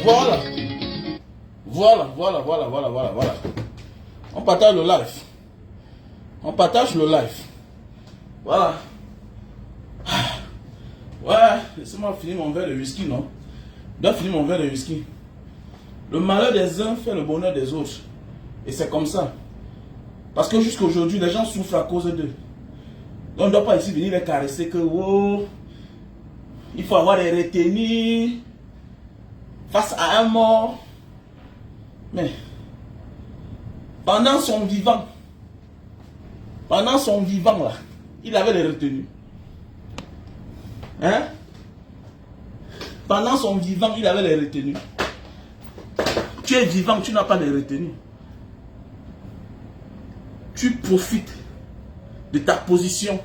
Voilà. Voilà. On partage le live. On partage le live. Voilà. Ouais, laissez-moi finir mon verre de whisky, non? Je dois finir mon verre de whisky. Le malheur des uns fait le bonheur des autres. Et c'est comme ça. Parce que jusqu'à aujourd'hui, les gens souffrent à cause d'eux. Donc on ne doit pas ici venir les caresser que oh, il faut avoir des retenues face à un mort. Mais pendant son vivant là, il avait les retenues. Hein? Pendant son vivant, il avait les retenues. Tu es vivant, tu n'as pas de retenues. Tu profites de ta position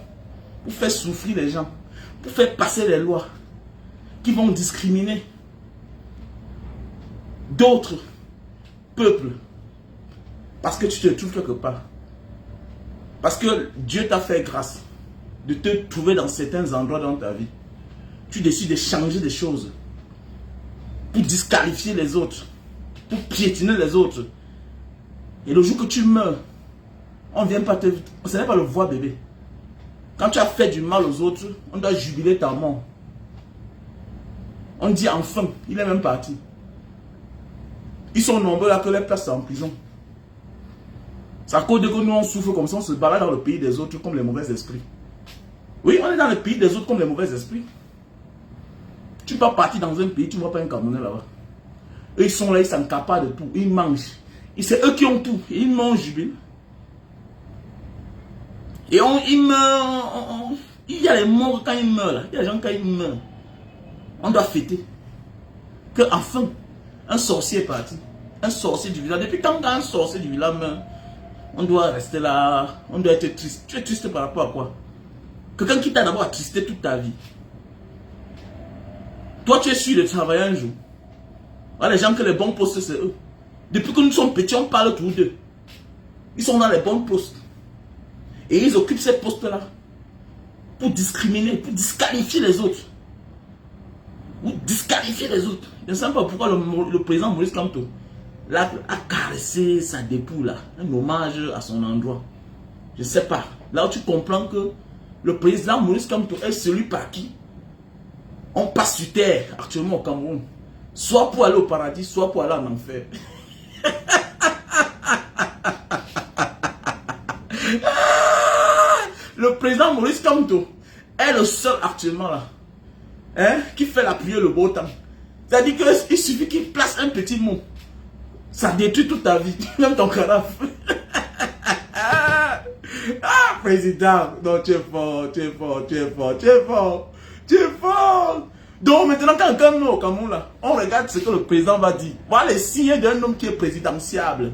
pour faire souffrir les gens, pour faire passer les lois qui vont discriminer d'autres peuples parce que tu te trouves quelque part. Parce que Dieu t'a fait grâce de te trouver dans certains endroits dans ta vie. Tu décides de changer des choses pour disqualifier les autres, pour piétiner les autres. Et le jour que tu meurs, on ne vient pas te... Ce n'est pas le voir bébé. Quand tu as fait du mal aux autres, on doit jubiler ta mort. On dit enfin, il est même parti. Ils sont nombreux là que les places sont en prison. C'est à cause de que nous on souffre comme ça, on se balade dans le pays des autres comme les mauvais esprits. Oui, on est dans le pays des autres comme les mauvais esprits. Tu peux partir dans un pays, tu ne vois pas un Camerounais là-bas. Eux ils sont là, ils sont capables de tout, ils mangent. C'est eux qui ont tout, et ils mangent jubilent. Et il y a les morts quand ils meurent là. Il y a des gens quand ils meurent. On doit fêter. Que enfin, un sorcier est parti. Un sorcier du village. Depuis quand un sorcier du village meurt, on doit rester là. On doit être triste. Tu es triste par rapport à quoi? Quelqu'un qui t'a d'abord attristé toute ta vie. Toi tu es sûr de travailler un jour. Voilà, les gens que les bons postes c'est eux. Depuis que nous sommes petits, on parle tous d'eux. Ils sont dans les bons postes. Et ils occupent ces postes-là pour discriminer, pour disqualifier les autres. Pour disqualifier les autres. Je ne sais pas pourquoi le président Maurice Kamto a caressé sa dépouille là. Un hommage à son endroit. Je ne sais pas. Là où tu comprends que le président Maurice Kamto est celui par qui on passe sur terre actuellement au Cameroun. Soit pour aller au paradis, soit pour aller en enfer. Le président Maurice Kamto est le seul actuellement là, hein, qui fait la pluie le beau temps. C'est-à-dire qu'il suffit qu'il place un petit mot. Ça détruit toute ta vie, même ton cadavre. Ah, président, non, tu es fort. Donc maintenant, quand quelqu'un meurt au Cameroun là, on regarde ce que le président va dire. Voilà les signes d'un homme qui est présidentiable.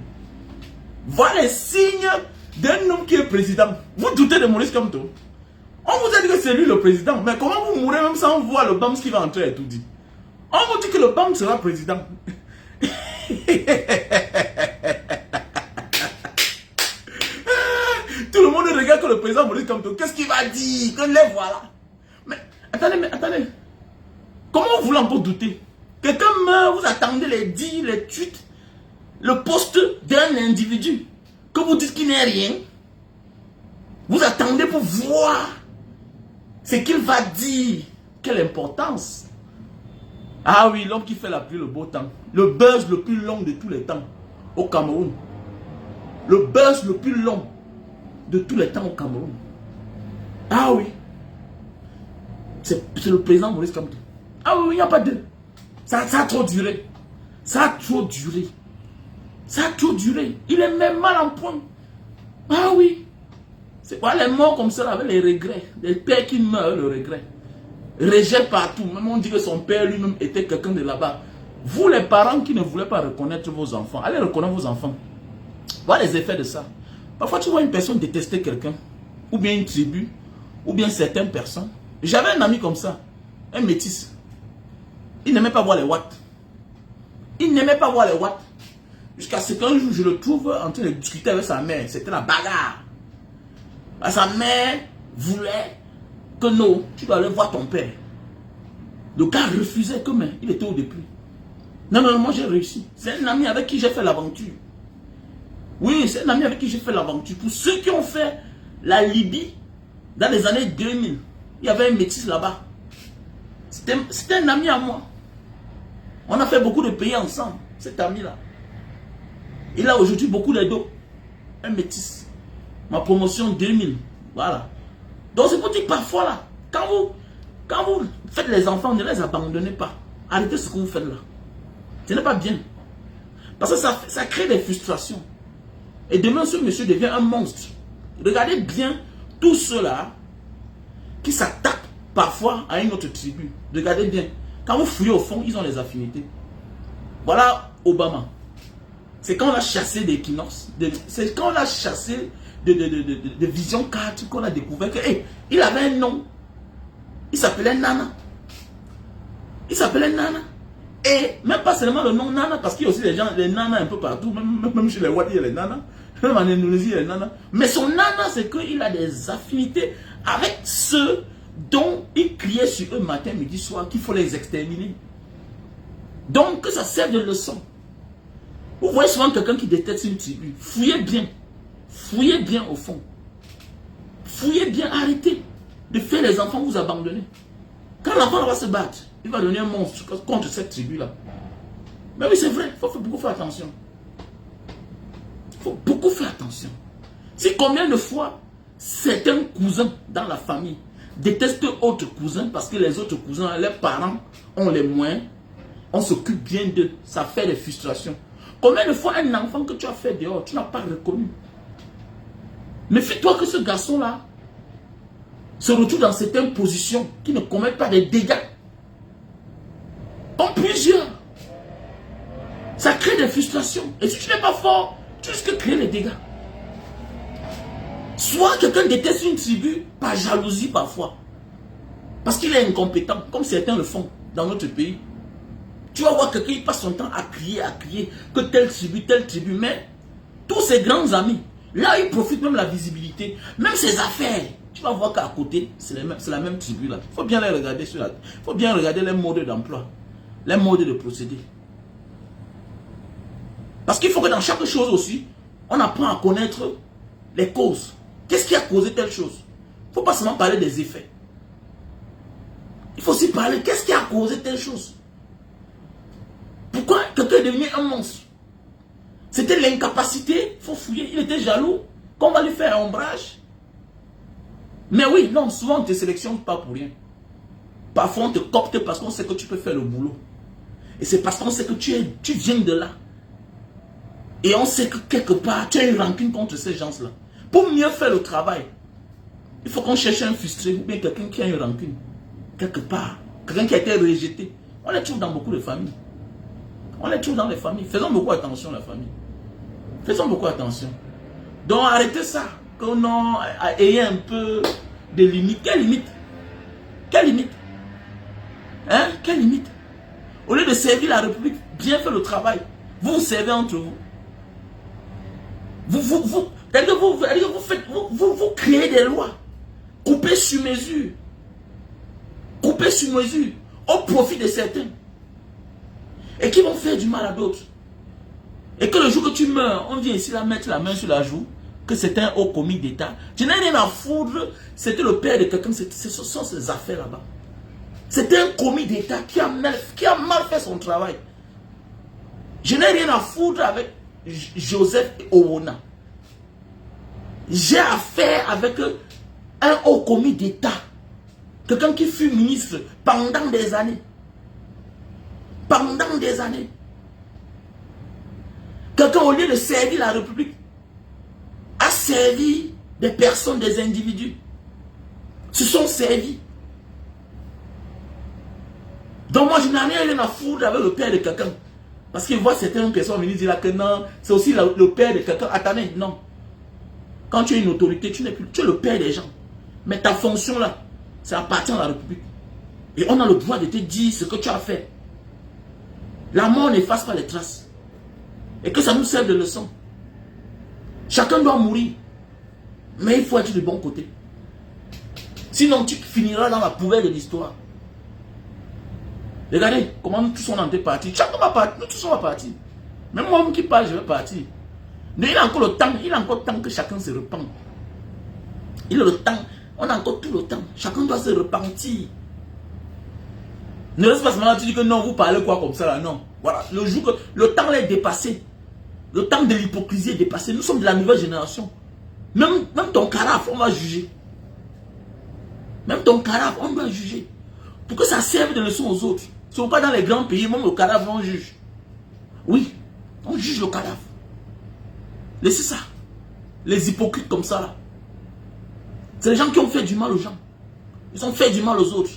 Voilà les signes d'un homme qui est président. Vous doutez de Maurice Kamto? On vous a dit que c'est lui le président. Mais comment vous mourrez même sans voir le BAM qui va entrer et tout dit? On vous dit que le BAM sera président. Tout le monde regarde que le président Maurice Kamto. Qu'est-ce qu'il va dire? Que les voilà. Mais attendez. Comment vous voulez encore douter? Quelqu'un meurt, vous attendez les dires, les tweets, le poste d'un individu. Que vous dites qu'il n'est rien. Vous attendez pour voir ce qu'il va dire. Quelle importance. Ah oui, l'homme qui fait la pluie, le beau temps. Le buzz le plus long de tous les temps au Cameroun. Le buzz le plus long de tous les temps au Cameroun. Ah oui. C'est le président Maurice Kamto. Ah oui, il n'y a pas de... Ça a trop duré. Il est même mal en point. Ah oui. C'est quoi les morts comme ça avec les regrets. Les pères qui meurent avec le regret. Rejet partout. Même on dit que son père lui-même était quelqu'un de là-bas. Vous les parents qui ne voulez pas reconnaître vos enfants, allez reconnaître vos enfants. Voilà les effets de ça. Parfois tu vois une personne détester quelqu'un. Ou bien une tribu. Ou bien certaines personnes. J'avais un ami comme ça. Un métis. Il n'aimait pas voir les watts. Jusqu'à ce qu'un jour, je le trouve en train de discuter avec sa mère. C'était la bagarre. Sa mère voulait que non, tu dois aller voir ton père. Le gars refusait que mais il était au début. Non, non, moi j'ai réussi. C'est un ami avec qui j'ai fait l'aventure. Oui, c'est un ami avec qui j'ai fait l'aventure. Pour ceux qui ont fait la Libye dans les années 2000, il y avait un métis là-bas. C'était un ami à moi. On a fait beaucoup de pays ensemble, cet ami-là. Il a aujourd'hui beaucoup d'aide. Un métis. Ma promotion 2000. Voilà. Donc c'est pour dire parfois là, quand vous faites les enfants, ne les abandonnez pas. Arrêtez ce que vous faites là. Ce n'est pas bien. Parce que ça crée des frustrations. Et demain, ce monsieur devient un monstre. Regardez bien tous ceux-là qui s'attaquent parfois à une autre tribu. Regardez bien. Quand vous fouillez au fond, ils ont des affinités. Voilà Obama. C'est quand on a chassé des équinoxes. C'est quand on a chassé de Vision 4 qu'on a découvert que, hey, il avait un nom. Il s'appelait Nana. Il s'appelait Nana. Et même pas seulement le nom Nana, parce qu'il y a aussi des nanas un peu partout, même chez les Wadi, il y a les nanas, même en Indonésie, il y a les nanas. Mais son Nana, c'est qu'il a des affinités avec ceux dont il criait sur eux matin, midi, soir, qu'il faut les exterminer. Donc, que ça serve de leçon. Vous voyez souvent quelqu'un qui déteste une tribu. Fouillez bien. Fouillez bien au fond. Fouillez bien, arrêtez de faire les enfants vous abandonner. Quand l'enfant va se battre, il va devenir un monstre contre cette tribu-là. Mais oui, c'est vrai, il faut beaucoup faire attention. Il faut beaucoup faire attention. Si combien de fois certains cousins dans la famille détestent autres cousins parce que les autres cousins, leurs parents ont les moyens, on s'occupe bien d'eux, ça fait des frustrations. Combien de fois un enfant que tu as fait dehors, tu n'as pas reconnu. Méfie-toi que ce garçon-là se retrouve dans certaines positions qui ne commettent pas des dégâts. En plusieurs. Ça crée des frustrations. Et si tu n'es pas fort, tu risques de créer les dégâts. Soit quelqu'un déteste une tribu par jalousie parfois. Parce qu'il est incompétent, comme certains le font dans notre pays. Tu vas voir quelqu'un qui passe son temps à crier, que telle tribu, mais tous ses grands amis, là il profite même de la visibilité, même ses affaires. Tu vas voir qu'à côté, c'est la même tribu là. Il faut bien les regarder il faut bien regarder les modes d'emploi, les modes de procédé. Parce qu'il faut que dans chaque chose aussi, on apprend à connaître les causes. Qu'est-ce qui a causé telle chose? Il ne faut pas seulement parler des effets. Il faut aussi parler qu'est-ce qui a causé telle chose. Pourquoi quelqu'un est devenu un monstre? C'était l'incapacité, il faut fouiller. Il était jaloux, qu'on va lui faire un ombrage. Mais oui, non, souvent on ne te sélectionne pas pour rien. Parfois on te copte parce qu'on sait que tu peux faire le boulot. Et c'est parce qu'on sait que tu viens de là. Et on sait que quelque part, tu as une rancune contre ces gens-là. Pour mieux faire le travail, il faut qu'on cherche un frustré ou bien quelqu'un qui a une rancune. Quelque part. Quelqu'un qui a été rejeté. On les trouve dans beaucoup de familles. On les trouve dans les familles. Faisons beaucoup attention, la famille. Faisons beaucoup attention. Donc arrêtez ça. Qu'on ait un peu de limites. Quelle limite? Quelle limite? Hein? Quelle limite? Au lieu de servir la République, bien faire le travail. Vous vous servez entre vous. Vous créez des lois. Coupées sur mesure. Coupées sur mesure. Au profit de certains. Et qui vont faire du mal à d'autres. Et que le jour que tu meurs, on vient ici là mettre la main sur la joue, que c'est un haut commis d'État. Je n'ai rien à foutre, c'était le père de quelqu'un, ce sont ces affaires là-bas. C'était un commis d'État qui a mal fait son travail. Je n'ai rien à foutre avec Joseph Owona. J'ai affaire avec un haut commis d'État. Quelqu'un qui fut ministre pendant des années. Pendant des années. Quelqu'un, au lieu de servir la République, a servi des personnes, des individus. Se sont servis. Donc moi, je n'ai rien à foutre avec le père de quelqu'un. Parce qu'il voit certaines personnes venir dire là que non, c'est aussi le père de quelqu'un. Attendez, non. Quand tu es une autorité, tu n'es plus, tu es le père des gens. Mais ta fonction là, ça appartient à la République. Et on a le droit de te dire ce que tu as fait. La mort n'efface pas les traces. Et que ça nous serve de leçon. Chacun doit mourir. Mais il faut être du bon côté. Sinon, tu finiras dans la poubelle de l'histoire. Regardez comment nous tous on est partis. Chacun va partir, nous tous on va partir. Même moi qui parle, je vais partir. Mais il a encore le temps, il a encore le temps que chacun se repente. Il a le temps, on a encore tout le temps. Chacun doit se repentir. Ne reste pas seulement là, tu dis que non, vous parlez quoi comme ça là, non. Voilà, le jour que le temps est dépassé. Le temps de l'hypocrisie est dépassé. Nous sommes de la nouvelle génération. Même ton carafe, on va juger. Même ton carafe, on doit juger. Pour que ça serve de leçon aux autres. Si on pas dans les grands pays, même le carafe, on juge. Oui, on juge le carafe. Laissez ça. Les hypocrites comme ça là. C'est les gens qui ont fait du mal aux gens. Ils ont fait du mal aux autres.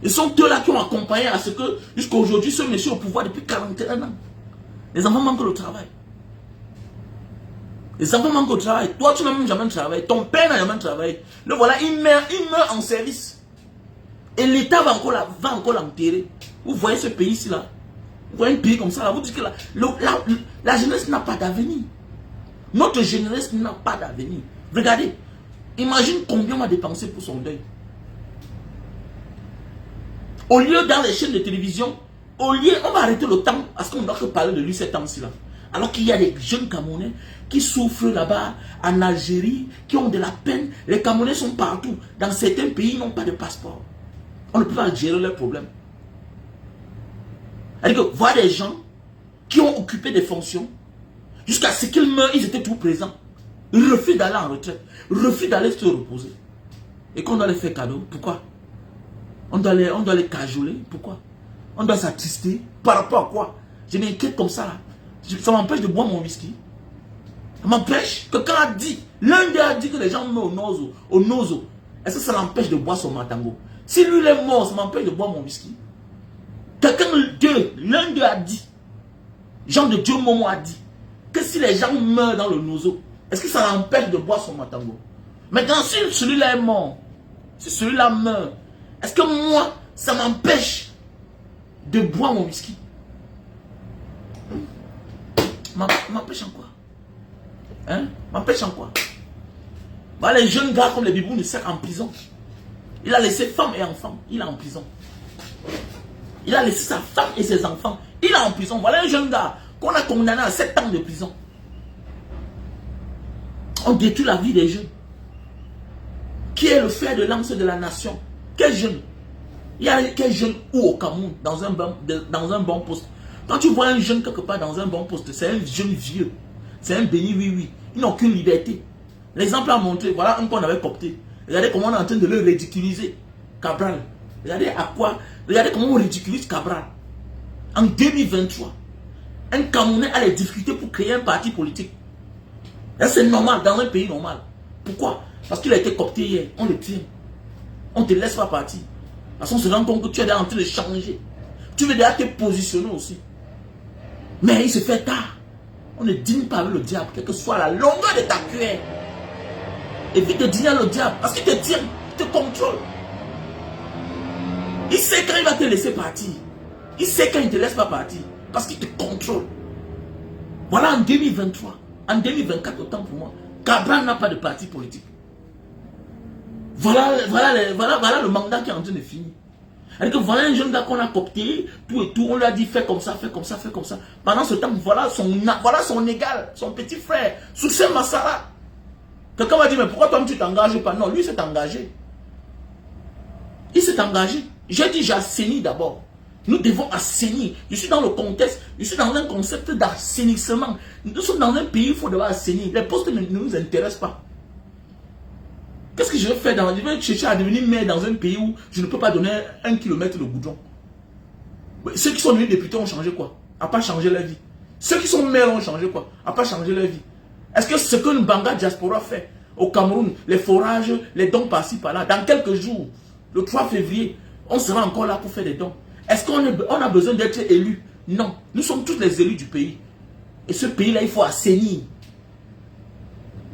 Ils sont eux là qui ont accompagné à ce que, jusqu'à aujourd'hui, ce monsieur au pouvoir depuis 41 ans. Les enfants manquent le travail. Les enfants manquent au travail. Toi, tu n'as même jamais travaillé. Ton père n'a jamais travaillé. Le voilà, il meurt en service. Et l'État va encore l'enterrer. Vous voyez ce pays-ci là. Vous voyez un pays comme ça là. Vous dites que la jeunesse n'a pas d'avenir. Notre jeunesse n'a pas d'avenir. Regardez. Imagine combien on a dépensé pour son deuil. Au lieu dans les chaînes de télévision, au lieu, on va arrêter le temps parce qu'on ne doit que parler de lui cet temps-ci là. Alors qu'il y a des jeunes Camerounais qui souffrent là-bas, en Algérie, qui ont de la peine. Les Camerounais sont partout. Dans certains pays, ils n'ont pas de passeport. On ne peut pas gérer leurs problèmes. C'est-à-dire que voir des gens qui ont occupé des fonctions, jusqu'à ce qu'ils meurent, ils étaient tout présents. Ils refusent d'aller en retraite. Ils refusent d'aller se reposer. Et qu'on doit les faire cadeau. Pourquoi? On doit les cajoler. Pourquoi? On doit s'attrister. Par rapport à quoi? Je m'inquiète comme ça là. Ça m'empêche de boire mon whisky. Ça m'empêche. Quelqu'un a dit. L'un d'eux a dit que les gens meurent au nozo. Est-ce que ça l'empêche de boire son matango? Si lui il est mort, ça m'empêche de boire mon whisky. L'un d'eux a dit. Jean de Dieu Momo a dit. Que si les gens meurent dans le nozo, est-ce que ça l'empêche de boire son matango? Maintenant, si celui-là est mort, si celui-là meurt, est-ce que moi, ça m'empêche de boire mon whisky? M'empêche en quoi? Hein? M'empêche en quoi? Voilà, les jeunes gars comme les bibous ne servent en prison. Il a laissé femme et enfants. Il est en prison. Il a laissé sa femme et ses enfants. Il est en prison. Voilà un jeune gars qu'on a condamné à 7 ans de prison. On détruit la vie des jeunes. Qui est le fer de lance de la nation? Quel jeune? Il y a quel jeune où au Cameroun, dans un bon poste? Quand tu vois un jeune quelque part dans un bon poste, c'est un jeune vieux. C'est un béni, oui. Ils n'ont aucune liberté. L'exemple a montré, voilà un qu'on avait copté. Regardez comment on est en train de le ridiculiser. Cabral. Regardez comment on ridiculise Cabral. En 2023, un Camerounais a les difficultés pour créer un parti politique. C'est normal, dans un pays normal. Pourquoi? Parce qu'il a été copté hier. On le tient. On ne te laisse pas partir. Parce qu'on se rend compte que tu es en train de changer. Tu veux déjà te positionner aussi. Mais il se fait tard. On ne dîne pas avec le diable, quelle que soit la longueur de ta cuillère. Évite de dîner avec le diable, parce qu'il te tient, il te contrôle. Il sait quand il va te laisser partir. Il sait quand il ne te laisse pas partir, parce qu'il te contrôle. Voilà en 2023, en 2024, autant pour moi, Cabral n'a pas de parti politique. Voilà le mandat qui est en train de finir. Alors que voilà un jeune gars qu'on a copté, tout et tout, on lui a dit fais comme ça, fais comme ça, fais comme ça. Pendant ce temps, voilà son égal, son petit frère, Succès Massara. Quelqu'un va dire, mais pourquoi toi tu t'engages pas? Non, lui s'est engagé. Il s'est engagé. J'ai dit, j'assaini d'abord. Nous devons assainir. Je suis dans le contexte, je suis dans un concept d'assainissement. Nous sommes dans un pays où il faut devoir assainir. Les postes ne nous intéressent pas. Qu'est-ce que je vais faire je vais chercher à devenir maire dans un pays où je ne peux pas donner 1 kilomètre de goudron. Ceux qui sont devenus députés ont changé quoi? À pas changer leur vie. Ceux qui sont maires ont changé quoi? À pas changer leur vie. Est-ce que ce que Mbanga Diaspora fait au Cameroun, les forages, les dons par-ci par-là, dans quelques jours, le 3 février, on sera encore là pour faire des dons? Est-ce qu'on a besoin d'être élu? Non. Nous sommes tous les élus du pays. Et ce pays-là, il faut assainir.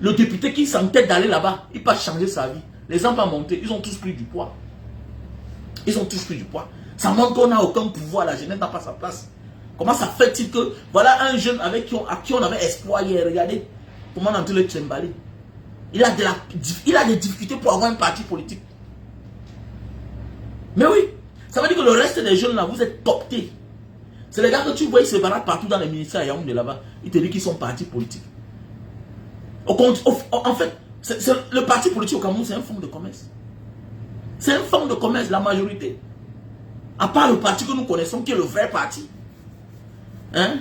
Le député qui s'entête d'aller là-bas, il peut changer sa vie. Les gens vont monter, ils ont tous pris du poids. Ils ont tous pris du poids. Ça montre qu'on n'a aucun pouvoir, la jeunesse n'a pas sa place. Comment ça fait-il que, voilà un jeune à qui on avait espoir hier, regardez, comment on a entendu le trimballer. Il a des difficultés pour avoir un parti politique. Mais oui, Ça veut dire que le reste des jeunes là, vous êtes cooptés. C'est les gars que tu vois, ils se baladent partout dans les ministères à Yaoundé là-bas. Ils te disent qu'ils sont partis politiques. En fait, le parti politique au Cameroun, c'est un fonds de commerce. C'est un fonds de commerce, la majorité. À part le parti que nous connaissons, qui est le vrai parti. Hein?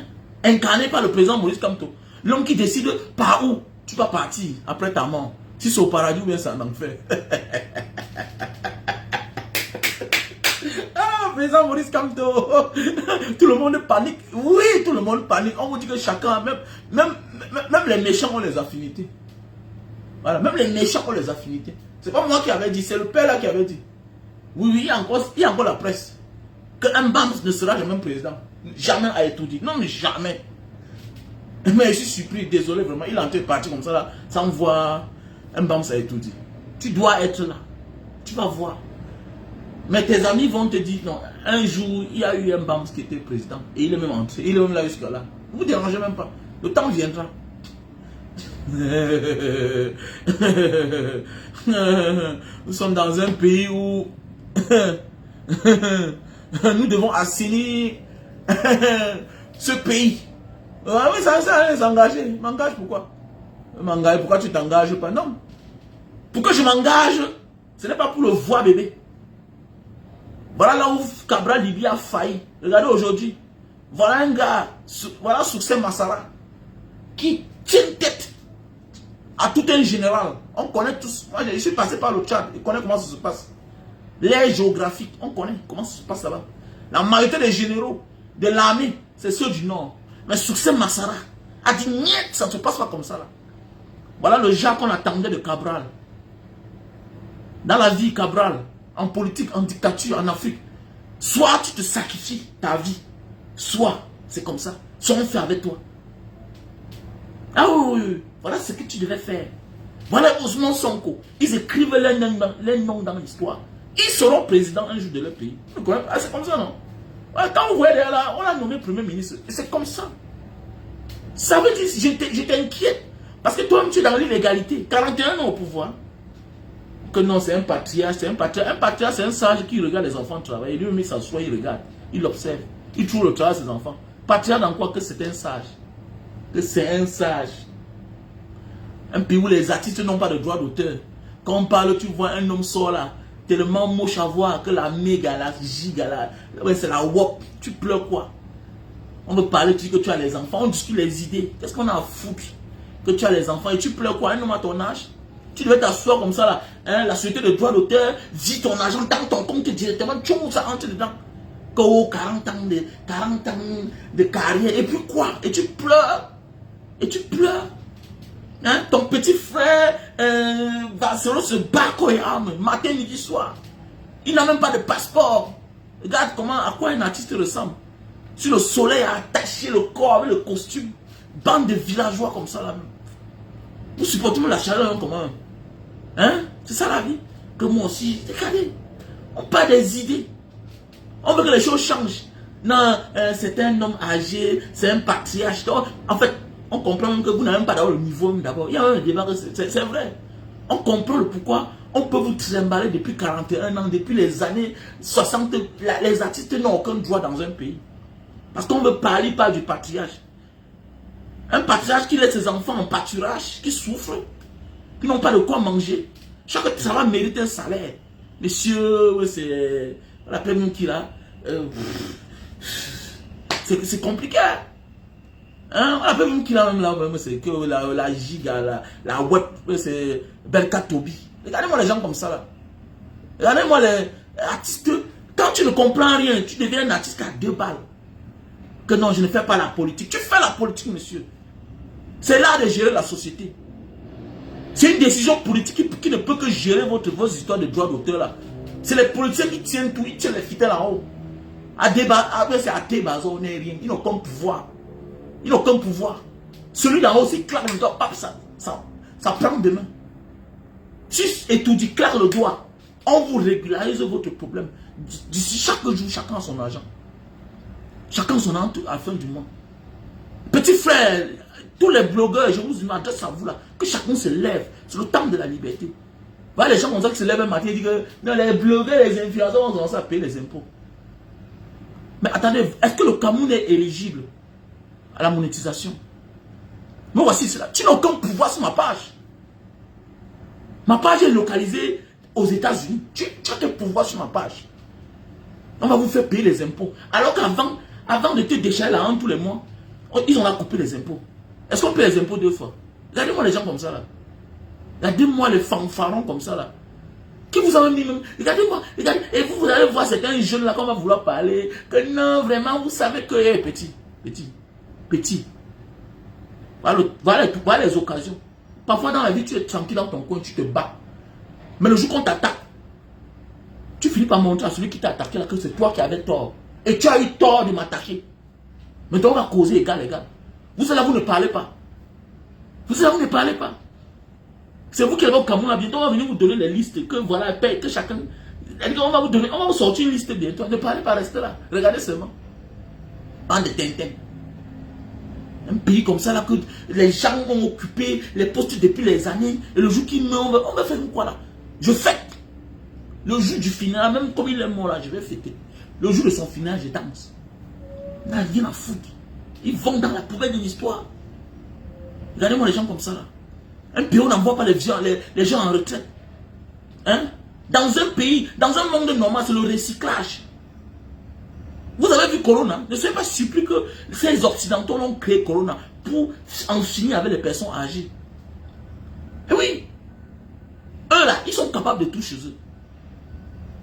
Incarné par le président Maurice Kamto. L'homme qui décide par où tu vas partir après ta mort. Si c'est au paradis ou bien c'est en enfer. Ah, président Maurice Kamto. Tout le monde panique. Oui, tout le monde panique. On vous dit que chacun, même les méchants ont les affinités. Voilà, même les méchants ont les affinités. C'est pas moi qui avais dit, c'est le père là qui avait dit. Oui, il y a encore la presse. Que Mbams ne sera jamais président. Jamais a tout dit. Non, mais jamais. Mais je suis surpris, désolé vraiment. Il est en train de partir comme ça là, sans voir Mbams a tout dit. Tu dois être là. Tu vas voir. Mais tes amis vont te dire, non, un jour, il y a eu Mbams qui était président. Et il est même entré. Il est même là jusqu'à là. Ne vous dérangez même pas. Le temps viendra. Nous sommes dans un pays où nous devons assainir ce pays. Ah oui, ça s'engager. M'engage pourquoi? M'engage, pourquoi tu t'engages pas? Non. Pourquoi je m'engage? Ce n'est pas pour le voir bébé. Voilà là où Cabral Libi a failli. Regardez aujourd'hui. Voilà un gars, voilà Succès Massara, qui tient tête à tout un général. On connaît tous. Moi, je suis passé par le Tchad. On connaît comment ça se passe. L'air géographique, on connaît comment ça se passe là-bas. La majorité des généraux de l'armée, c'est ceux du Nord. Mais Succès Massara a dit, niet, ça ne se passe pas comme ça là. Voilà le genre qu'on attendait de Cabral. Dans la vie, Cabral, en politique, en dictature, en Afrique, soit tu te sacrifies ta vie, soit c'est comme ça, soit on fait avec toi. Ah oui, voilà ce que tu devais faire. Voilà Ousmane Sonko. Ils écrivent les noms dans l'histoire. Ils seront présidents un jour de leur pays. Ah, c'est comme ça, non? Quand vous voyez là, on l'a nommé premier ministre. Et c'est comme ça. Ça veut dire, je t'inquiète. Parce que toi-même, tu es dans l'illégalité. 41 ans au pouvoir. Que non, c'est un patriarche, c'est un patriarche. Un patriarche, c'est un sage qui regarde les enfants travailler. Lui-même, il s'assoit, il regarde. Il observe. Il trouve le travail de ses enfants. Patriarche dans quoi? Que c'est un sage. Que c'est un sage. Un pays où les artistes n'ont pas de droit d'auteur. Quand on parle, tu vois un homme sort là, tellement moche à voir que la méga, la giga, ouais, c'est la wop. Tu pleures quoi? On veut parler, tu dis que tu as les enfants, on discute les idées. Qu'est-ce qu'on a à foutre? Que tu as les enfants et tu pleures quoi? Un homme à ton âge? Tu devais t'asseoir comme ça là, hein, la société de droit d'auteur, vit ton argent dans ton compte directement, tu ça rentre dedans. Que 40 ans de carrière, et puis quoi? Et tu pleures. Et tu pleures. Hein? Ton petit frère va se battre matin, midi, soir. Il n'a même pas de passeport. Regarde comment, à quoi un artiste ressemble. Sur le soleil, à attacher le corps avec le costume. Bande de villageois comme ça là. Vous supportez la chaleur comment? Hein? C'est ça la vie. Que moi aussi, regardez. On parle des idées. On veut que les choses changent. Non, c'est un homme âgé, c'est un patriarche. En fait, on comprend même que vous n'avez même pas d'abord le niveau d'abord. Il y a un débat, c'est vrai. On comprend le pourquoi. On peut vous trimballer depuis 41 ans, depuis les années 60. Les artistes n'ont aucun droit dans un pays. Parce qu'on veut parler pas du patriarche. Un patriarche qui laisse ses enfants en pâturage, qui souffrent, qui n'ont pas de quoi manger. Chaque travail mérite un salaire. Monsieur, ouais, c'est la première qui là. C'est compliqué. Hein? La première qui là, même là, c'est que la giga, la web, c'est Belka Tobi. Regardez-moi les gens comme ça là. Regardez-moi les artistes. Quand tu ne comprends rien, tu deviens un artiste à 2 balles. Que non, je ne fais pas la politique. Tu fais la politique, monsieur. C'est là de gérer la société. C'est une décision politique qui ne peut que gérer vos histoires de droits d'auteur là. C'est les politiciens qui tiennent tout, ils tiennent les fitelles en haut. C'est à Débazo, on n'est rien. Ils n'ont aucun pouvoir. Ils n'ont aucun pouvoir. Celui d'en haut, c'est claque le doigt, ça prend demain. Si étourdis, claque le doigt, on vous régularise votre problème. D'ici chaque jour, chacun a son argent. Chacun son argent à la fin du mois. Petit frère, tous les blogueurs, je vous m'adresse à vous là, que chacun se lève. C'est le temps de la liberté. Voilà les gens comme ça qui se lèvent un matin et disent que non, les blogueurs, les influenceurs vont commencer à payer les impôts. Mais attendez, est-ce que le Cameroun est éligible à la monétisation? Mais voici cela. Tu n'as aucun pouvoir sur ma page. Ma page est localisée aux États-Unis. Tu as quel pouvoir sur ma page? On va vous faire payer les impôts. Alors qu'avant de te déchirer la honte tous les mois, ils ont coupé les impôts. Est-ce qu'on paie les impôts 2 fois? Regardez-moi les gens comme ça là. Regardez-moi les fanfarons comme ça là. Qui vous avez mis même. Regardez-moi, regardez. Et vous allez voir certains jeunes là qu'on va vouloir parler. Que non, vraiment, vous savez que petit. Voilà les occasions. Parfois dans la vie, tu es tranquille dans ton coin, tu te bats. Mais le jour qu'on t'attaque, tu finis par montrer à celui qui t'a attaqué là que c'est toi qui avais tort. Et tu as eu tort de m'attaquer. Maintenant, on va causer égal. Vous là, vous ne parlez pas. Vous là, vous ne parlez pas. C'est vous qui allez au Cameroun là, bientôt on va venir vous donner les listes. Que voilà, que chacun. On va vous sortir une liste bientôt. Ne parlez pas, restez là. Regardez seulement. Bande de Tintin. Un pays comme ça là que les gens ont occupé les postes depuis les années. Et le jour qu'il meurt, on va faire quoi là? Je fête. Le jour du final, même comme il est mort là, je vais fêter. Le jour de son final, je danse. Il n'a rien à foutre. Ils vont dans la poubelle de l'histoire. Regardez-moi les gens comme ça là. Un pays où on n'envoie pas les gens en retraite. Hein? Dans un pays, dans un monde normal, c'est le recyclage. Vous avez vu Corona? Ne soyez pas surpris que ces Occidentaux ont créé Corona pour en finir avec les personnes âgées. Et oui, eux là, ils sont capables de tout chez eux.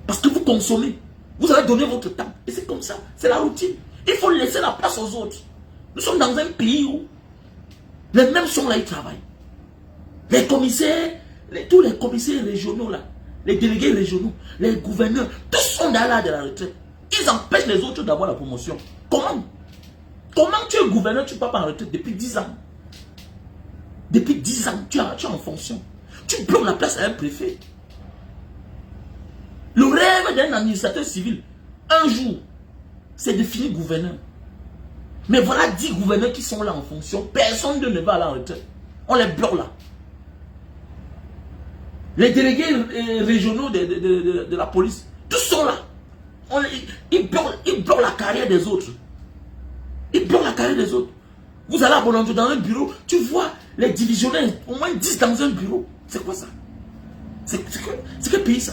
Parce que vous consommez. Vous avez donné votre temps. Et c'est comme ça. C'est la routine. Il faut laisser la place aux autres. Nous sommes dans un pays où les mêmes sont là, ils travaillent. Les commissaires, tous les commissaires régionaux là, les délégués régionaux, les gouverneurs, tous sont dans l'âge de la retraite. Ils empêchent les autres d'avoir la promotion. Comment? Comment tu es gouverneur, tu ne pars pas en retraite depuis 10 ans? Depuis 10 ans, tu es en fonction. Tu bloques la place à un préfet. Le rêve d'un administrateur civil, un jour, c'est de finir gouverneur. Mais voilà 10 gouverneurs qui sont là en fonction. Personne ne va à la retraite. On les bloque là. Les délégués régionaux de la police, tous sont là. Ils bloquent la carrière des autres. Ils bloquent la carrière des autres. Vous allez à Bolonjo dans un bureau, tu vois les divisionnaires, au moins 10 dans un bureau. C'est quoi ça? C'est quel pays ça?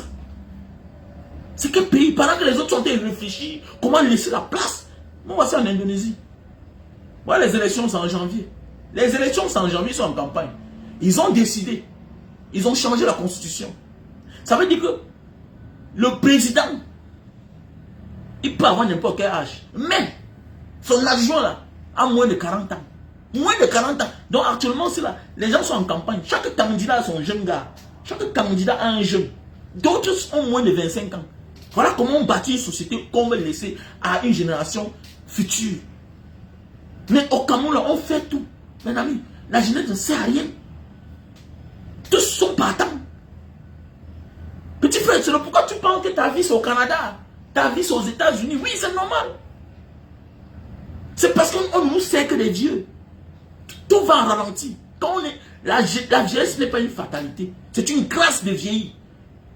C'est quel pays? Pendant que les autres sont en train de réfléchir, comment laisser la place? Moi, voici en Indonésie. Voilà, les élections, c'est en janvier. Les élections, c'est en janvier, ils sont en campagne. Ils ont décidé. Ils ont changé la constitution. Ça veut dire que le président, il peut avoir n'importe quel âge. Mais son adjoint là, a moins de 40 ans. Moins de 40 ans. Donc actuellement, c'est là. Les gens sont en campagne. Chaque candidat a son jeune gars. Chaque candidat a un jeune. D'autres ont moins de 25 ans. Voilà comment on bâtit une société qu'on veut laisser à une génération future. Mais au Cameroun, là, on fait tout. Mes amis, la jeunesse ne sert à rien. Tous sont partants. Petit frère, c'est pourquoi tu penses que ta vie c'est au Canada, ta vie c'est aux États-Unis. Oui, c'est normal. C'est parce qu'on nous sert que des vieux. Tout va en ralenti. Quand on est, la vieillesse n'est pas une fatalité. C'est une grâce de vieillir.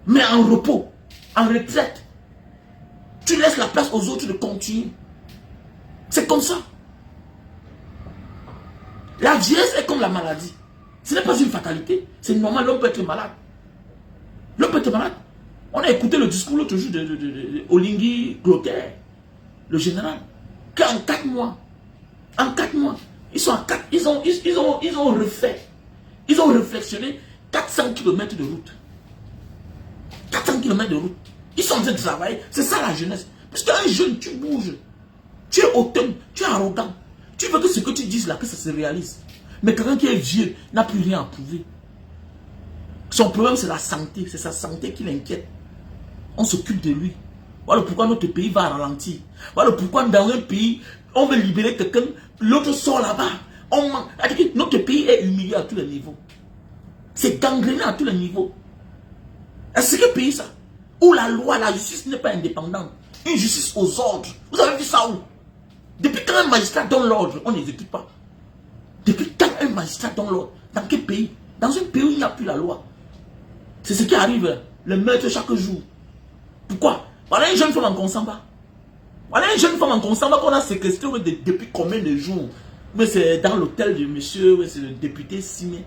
Mais en repos, en retraite, tu laisses la place aux autres de continuer. C'est comme ça. La vieillesse est comme la maladie. Ce n'est pas une fatalité. C'est normal, l'homme peut être malade. L'homme peut être malade. On a écouté le discours l'autre jour de Oligui Clotaire, le général, qu'en 4 mois, ils ont refait, ils ont réflexionné 400 km de route. 400 km de route. Ils sont en train de travailler. C'est ça la jeunesse. Parce qu'un jeune, tu bouges. Tu es hautain, tu es arrogant. Tu veux que ce que tu dises là, que ça se réalise. Mais quelqu'un qui est vieux n'a plus rien à prouver. Son problème, c'est la santé. C'est sa santé qui l'inquiète. On s'occupe de lui. Voilà pourquoi notre pays va ralentir. Voilà pourquoi dans un pays, on veut libérer quelqu'un, l'autre sort là-bas. Notre pays est humilié à tous les niveaux. C'est gangréné à tous les niveaux. Est-ce que pays ça? Où la loi, la justice n'est pas indépendante. Une justice aux ordres. Vous avez vu ça où? Depuis quand un magistrat donne l'ordre, on n'exécute pas. Depuis quand un magistrat donne l'ordre? Dans quel pays? Dans un pays où il n'y a plus la loi. C'est ce qui arrive, le meurtre chaque jour. Pourquoi? Voilà, une jeune femme en consent pas. Voilà une jeune femme en consent qu'on a séquestrée depuis combien de jours? Mais c'est dans l'hôtel du monsieur, c'est le député Simé.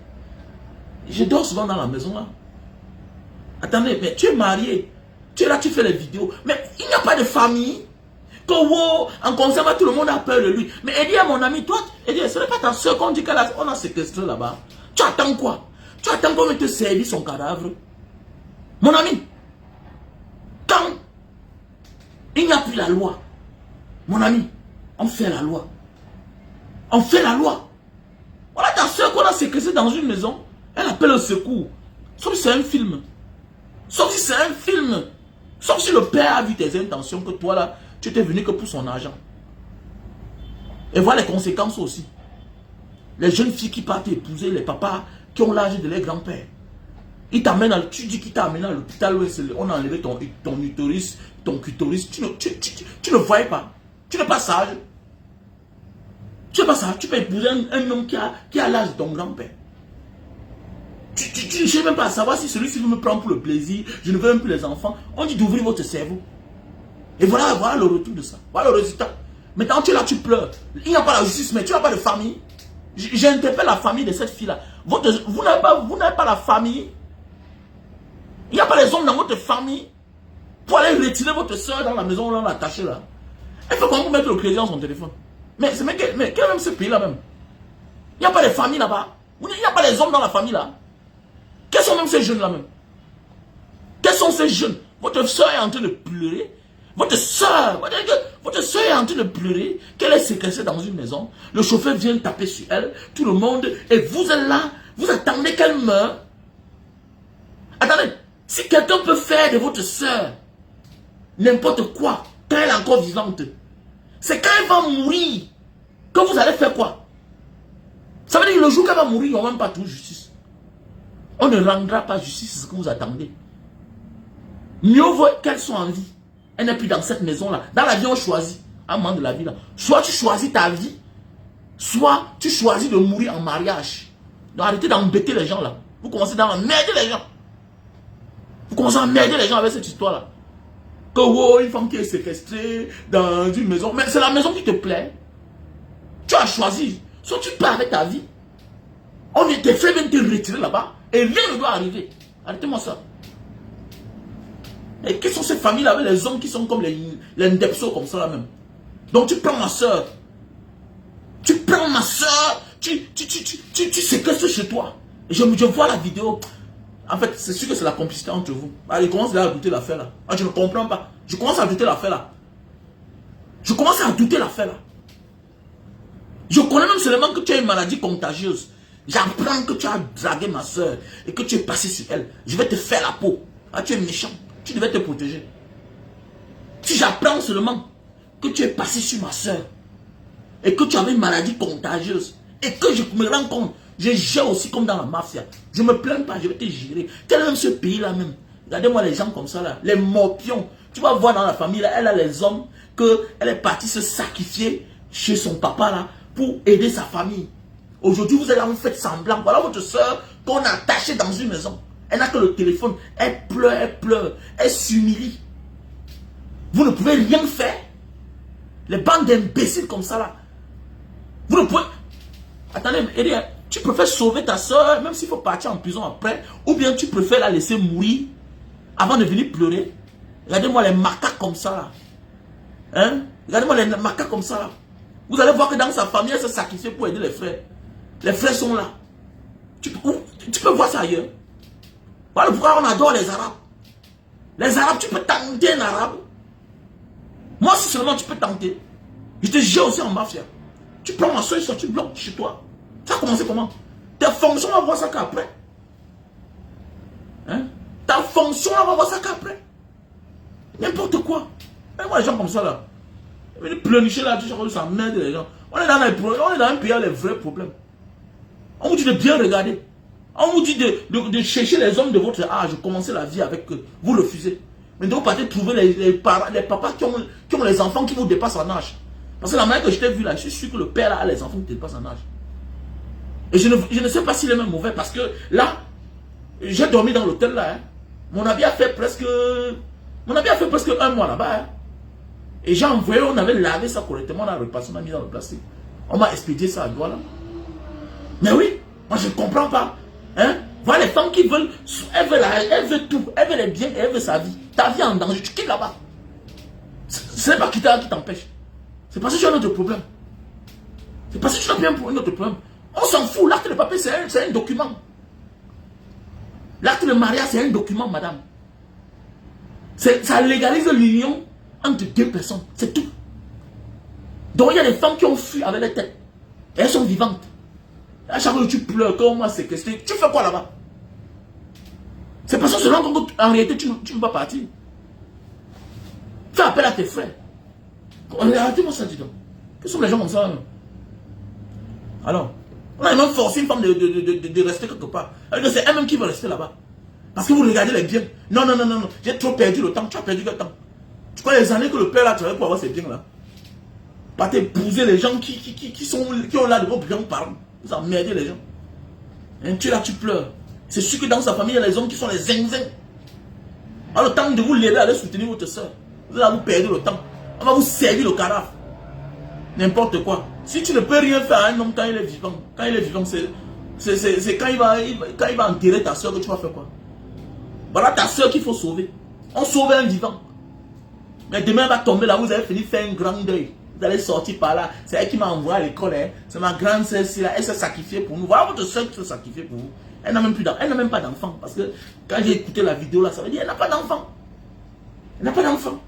Je dors souvent dans la maison là. Attendez, mais tu es marié. Tu es là, tu fais les vidéos. Mais il n'y a pas de famille. Que wow, en consent, tout le monde a peur de lui. Mais elle dit à mon ami, toi, elle dit, ce n'est pas ta soeur qu'on dit qu'on a séquestré là-bas. Tu attends quoi? Tu attends qu'on te servir son cadavre? Mon ami, quand il n'y a plus la loi, mon ami, on fait la loi. On fait la loi. Voilà ta soeur qu'on a séquestrée dans une maison. Elle appelle au secours. Sauf si c'est un film. Sauf si c'est un film. Sauf si le père a vu tes intentions que toi là, tu étais venu que pour son argent. Et voilà les conséquences aussi. Les jeunes filles qui partent épouser les papas qui ont l'âge de leurs grands-pères. Ils t'amènent, tu dis qu'il t'a amené à l'hôpital où on a enlevé ton utérus, ton clitoris. Tu ne voyais pas. Tu n'es pas sage. Tu n'es pas sage. Tu peux épouser un homme qui a l'âge de ton grand-père. Tu ne cherches même pas à savoir si celui-ci veut me prendre pour le plaisir. Je ne veux même plus les enfants. On dit d'ouvrir votre cerveau. Et voilà le retour de ça. Voilà le résultat. Maintenant tu es là, tu pleures. Il n'y a pas la justice, mais tu n'as pas de famille. J'interpelle la famille de cette fille-là. Vous n'avez pas la famille. Il n'y a pas les hommes dans votre famille pour aller retirer votre soeur dans la maison où on l'a attachée là. Elle fait comment pour mettre le crédit dans son téléphone? Mais quel est même ce pays là même? Il n'y a pas de famille là-bas. Il n'y a pas les hommes dans la famille là. Quels sont même ces jeunes là même? Quels sont ces jeunes? Votre soeur est en train de pleurer. Votre soeur est en train de pleurer. Qu'elle est séquestrée dans une maison. Le chauffeur vient taper sur elle. Tout le monde. Et vous êtes là. Vous attendez qu'elle meure. Attendez. Si quelqu'un peut faire de votre soeur n'importe quoi quand elle est encore vivante, c'est quand elle va mourir que vous allez faire quoi? Ça veut dire que le jour qu'elle va mourir, on ne va même pas trouver justice. On ne rendra pas justice, c'est ce que vous attendez. Mieux vaut qu'elle soit en vie. Elle n'est plus dans cette maison-là. Dans la vie, on choisit. À un moment de la vie, là. Soit tu choisis ta vie, soit tu choisis de mourir en mariage. Donc arrêtez d'embêter les gens là. Vous commencez à emmerder les gens. Vous commencez à emmerder les gens avec cette histoire-là. Que wow, une femme qui est séquestrée dans une maison. Mais c'est la maison qui te plaît. Tu as choisi. Soit tu pars avec ta vie. On tes frères viennent te retirer là-bas. Et rien ne doit arriver. Arrêtez-moi ça. Et quelles sont ces familles-là avec les hommes qui sont comme les ndepsos comme ça là même? Donc tu prends ma soeur. Tu prends ma soeur. Tu séquestres chez toi. Et je vois la vidéo. En fait, c'est sûr que c'est la complicité entre vous. Allez, commence à douter l'affaire là. Ah, je ne comprends pas. Je commence à douter l'affaire là. Je commence à douter l'affaire là. Je connais même seulement que tu as une maladie contagieuse. J'apprends que tu as dragué ma soeur et que tu es passé sur elle. Je vais te faire la peau. Ah, tu es méchant. Tu devais te protéger. Si j'apprends seulement que tu es passé sur ma soeur et que tu avais une maladie contagieuse et que je me rends compte, je gère aussi comme dans la mafia. Je ne me plains pas, je vais te gérer. Quel est même ce pays-là même? Regardez-moi les gens comme ça là, les morpions. Tu vas voir dans la famille là, elle a les hommes qu'elle est partie se sacrifier chez son papa là pour aider sa famille. Aujourd'hui, vous êtes là, vous faites semblant. Voilà votre soeur qu'on a attachée dans une maison. Elle n'a que le téléphone. Elle pleure. Elle s'humilie. Vous ne pouvez rien faire. Les bandes d'imbéciles comme ça là. Vous ne pouvez... Attendez, tu préfères sauver ta soeur, même s'il faut partir en prison après, ou bien tu préfères la laisser mourir avant de venir pleurer. Regardez-moi les macaques comme ça là. Hein? Regardez-moi les macaques comme ça là. Vous allez voir que dans sa famille, elle s'est sacrifiée pour aider les frères. Les frères sont là. Tu peux voir ça ailleurs. Voilà pourquoi on adore les Arabes. Les Arabes, tu peux tenter un Arabe. Moi, si seulement tu peux tenter. Je te jette aussi en mafia. Tu prends ma soeur, tu bloques chez toi. Ça a commencé comment? Ta fonction, on va voir ça qu'après. Hein? Ta fonction, on va voir ça qu'après. N'importe quoi. Et moi, les gens comme ça là. Les pleurnicher là, tu sais, ça merde les gens. On est dans un pays avec les vrais problèmes. On vous dit de bien regarder. On vous dit de chercher les hommes de votre âge, commencer la vie avec eux. Vous refusez. Maintenant, vous partez trouver les papas qui ont les enfants qui vous dépassent en âge. Parce que la manière que je t'ai vu là, je suis sûr que le père là a les enfants qui dépassent en âge. Et je ne sais pas s'il est même mauvais parce que là, j'ai dormi dans l'hôtel là. Hein. Mon avis a fait presque un mois là-bas. Hein. Et j'ai envoyé, on avait lavé ça correctement, on a repassé, on a mis dans le plastique. On m'a expédié ça à Douala. Mais oui, moi je ne comprends pas. Hein? Voilà les femmes qui veulent, elle veut tout, elle veut les biens et elle veut sa vie. Ta vie en danger, tu quittes là-bas. Ce n'est pas quitter là qui t'empêche. C'est parce que tu as un autre problème. C'est parce que tu as bien pour un autre problème. On s'en fout, l'acte de papier c'est un document. L'acte de mariage c'est un document, madame. Ça légalise l'union entre deux personnes, c'est tout. Donc il y a des femmes qui ont fui avec les têtes. Et elles sont vivantes. À chaque fois que tu pleures, quand on m'a séquestré, tu fais quoi là-bas? C'est parce que selon qu'en réalité tu ne vas pas partir. Fais appel à tes frères. Arrêtez-moi ça, dis donc. Que sont les gens comme ça? Alors, on a même forcé une femme de rester quelque part. C'est elle-même qui veut rester là-bas. Parce que vous regardez les biens. Non, non, non, non, non. J'ai trop perdu le temps. Tu as perdu le temps. Tu crois les années que le père a travaillé pour avoir ces biens-là? Pas t'épouser les gens qui ont là de vos biens parents. Vous emmerdez les gens. Et tu es là, tu pleures. C'est sûr que dans sa famille, il y a les hommes qui sont les zinzins. Alors le temps de vous l'aider à aller soutenir votre soeur. Vous allez vous perdre le temps. On va vous servir le carafe. N'importe quoi. Si tu ne peux rien faire à un homme quand il est vivant, c'est quand il va enterrer ta soeur que tu vas faire quoi? Voilà ta soeur qu'il faut sauver. On sauve un vivant. Mais demain elle va tomber là, vous avez fini de faire un grand deuil. Vous allez sortir par là. C'est elle qui m'a envoyé à l'école. Hein. C'est ma grande sœur là. Elle s'est sacrifiée pour nous. Voilà votre soeur qui s'est sacrifiée pour vous. Elle n'a même pas d'enfant. Parce que quand j'ai écouté la vidéo là, ça veut dire qu'elle n'a pas d'enfant. Elle n'a pas d'enfant.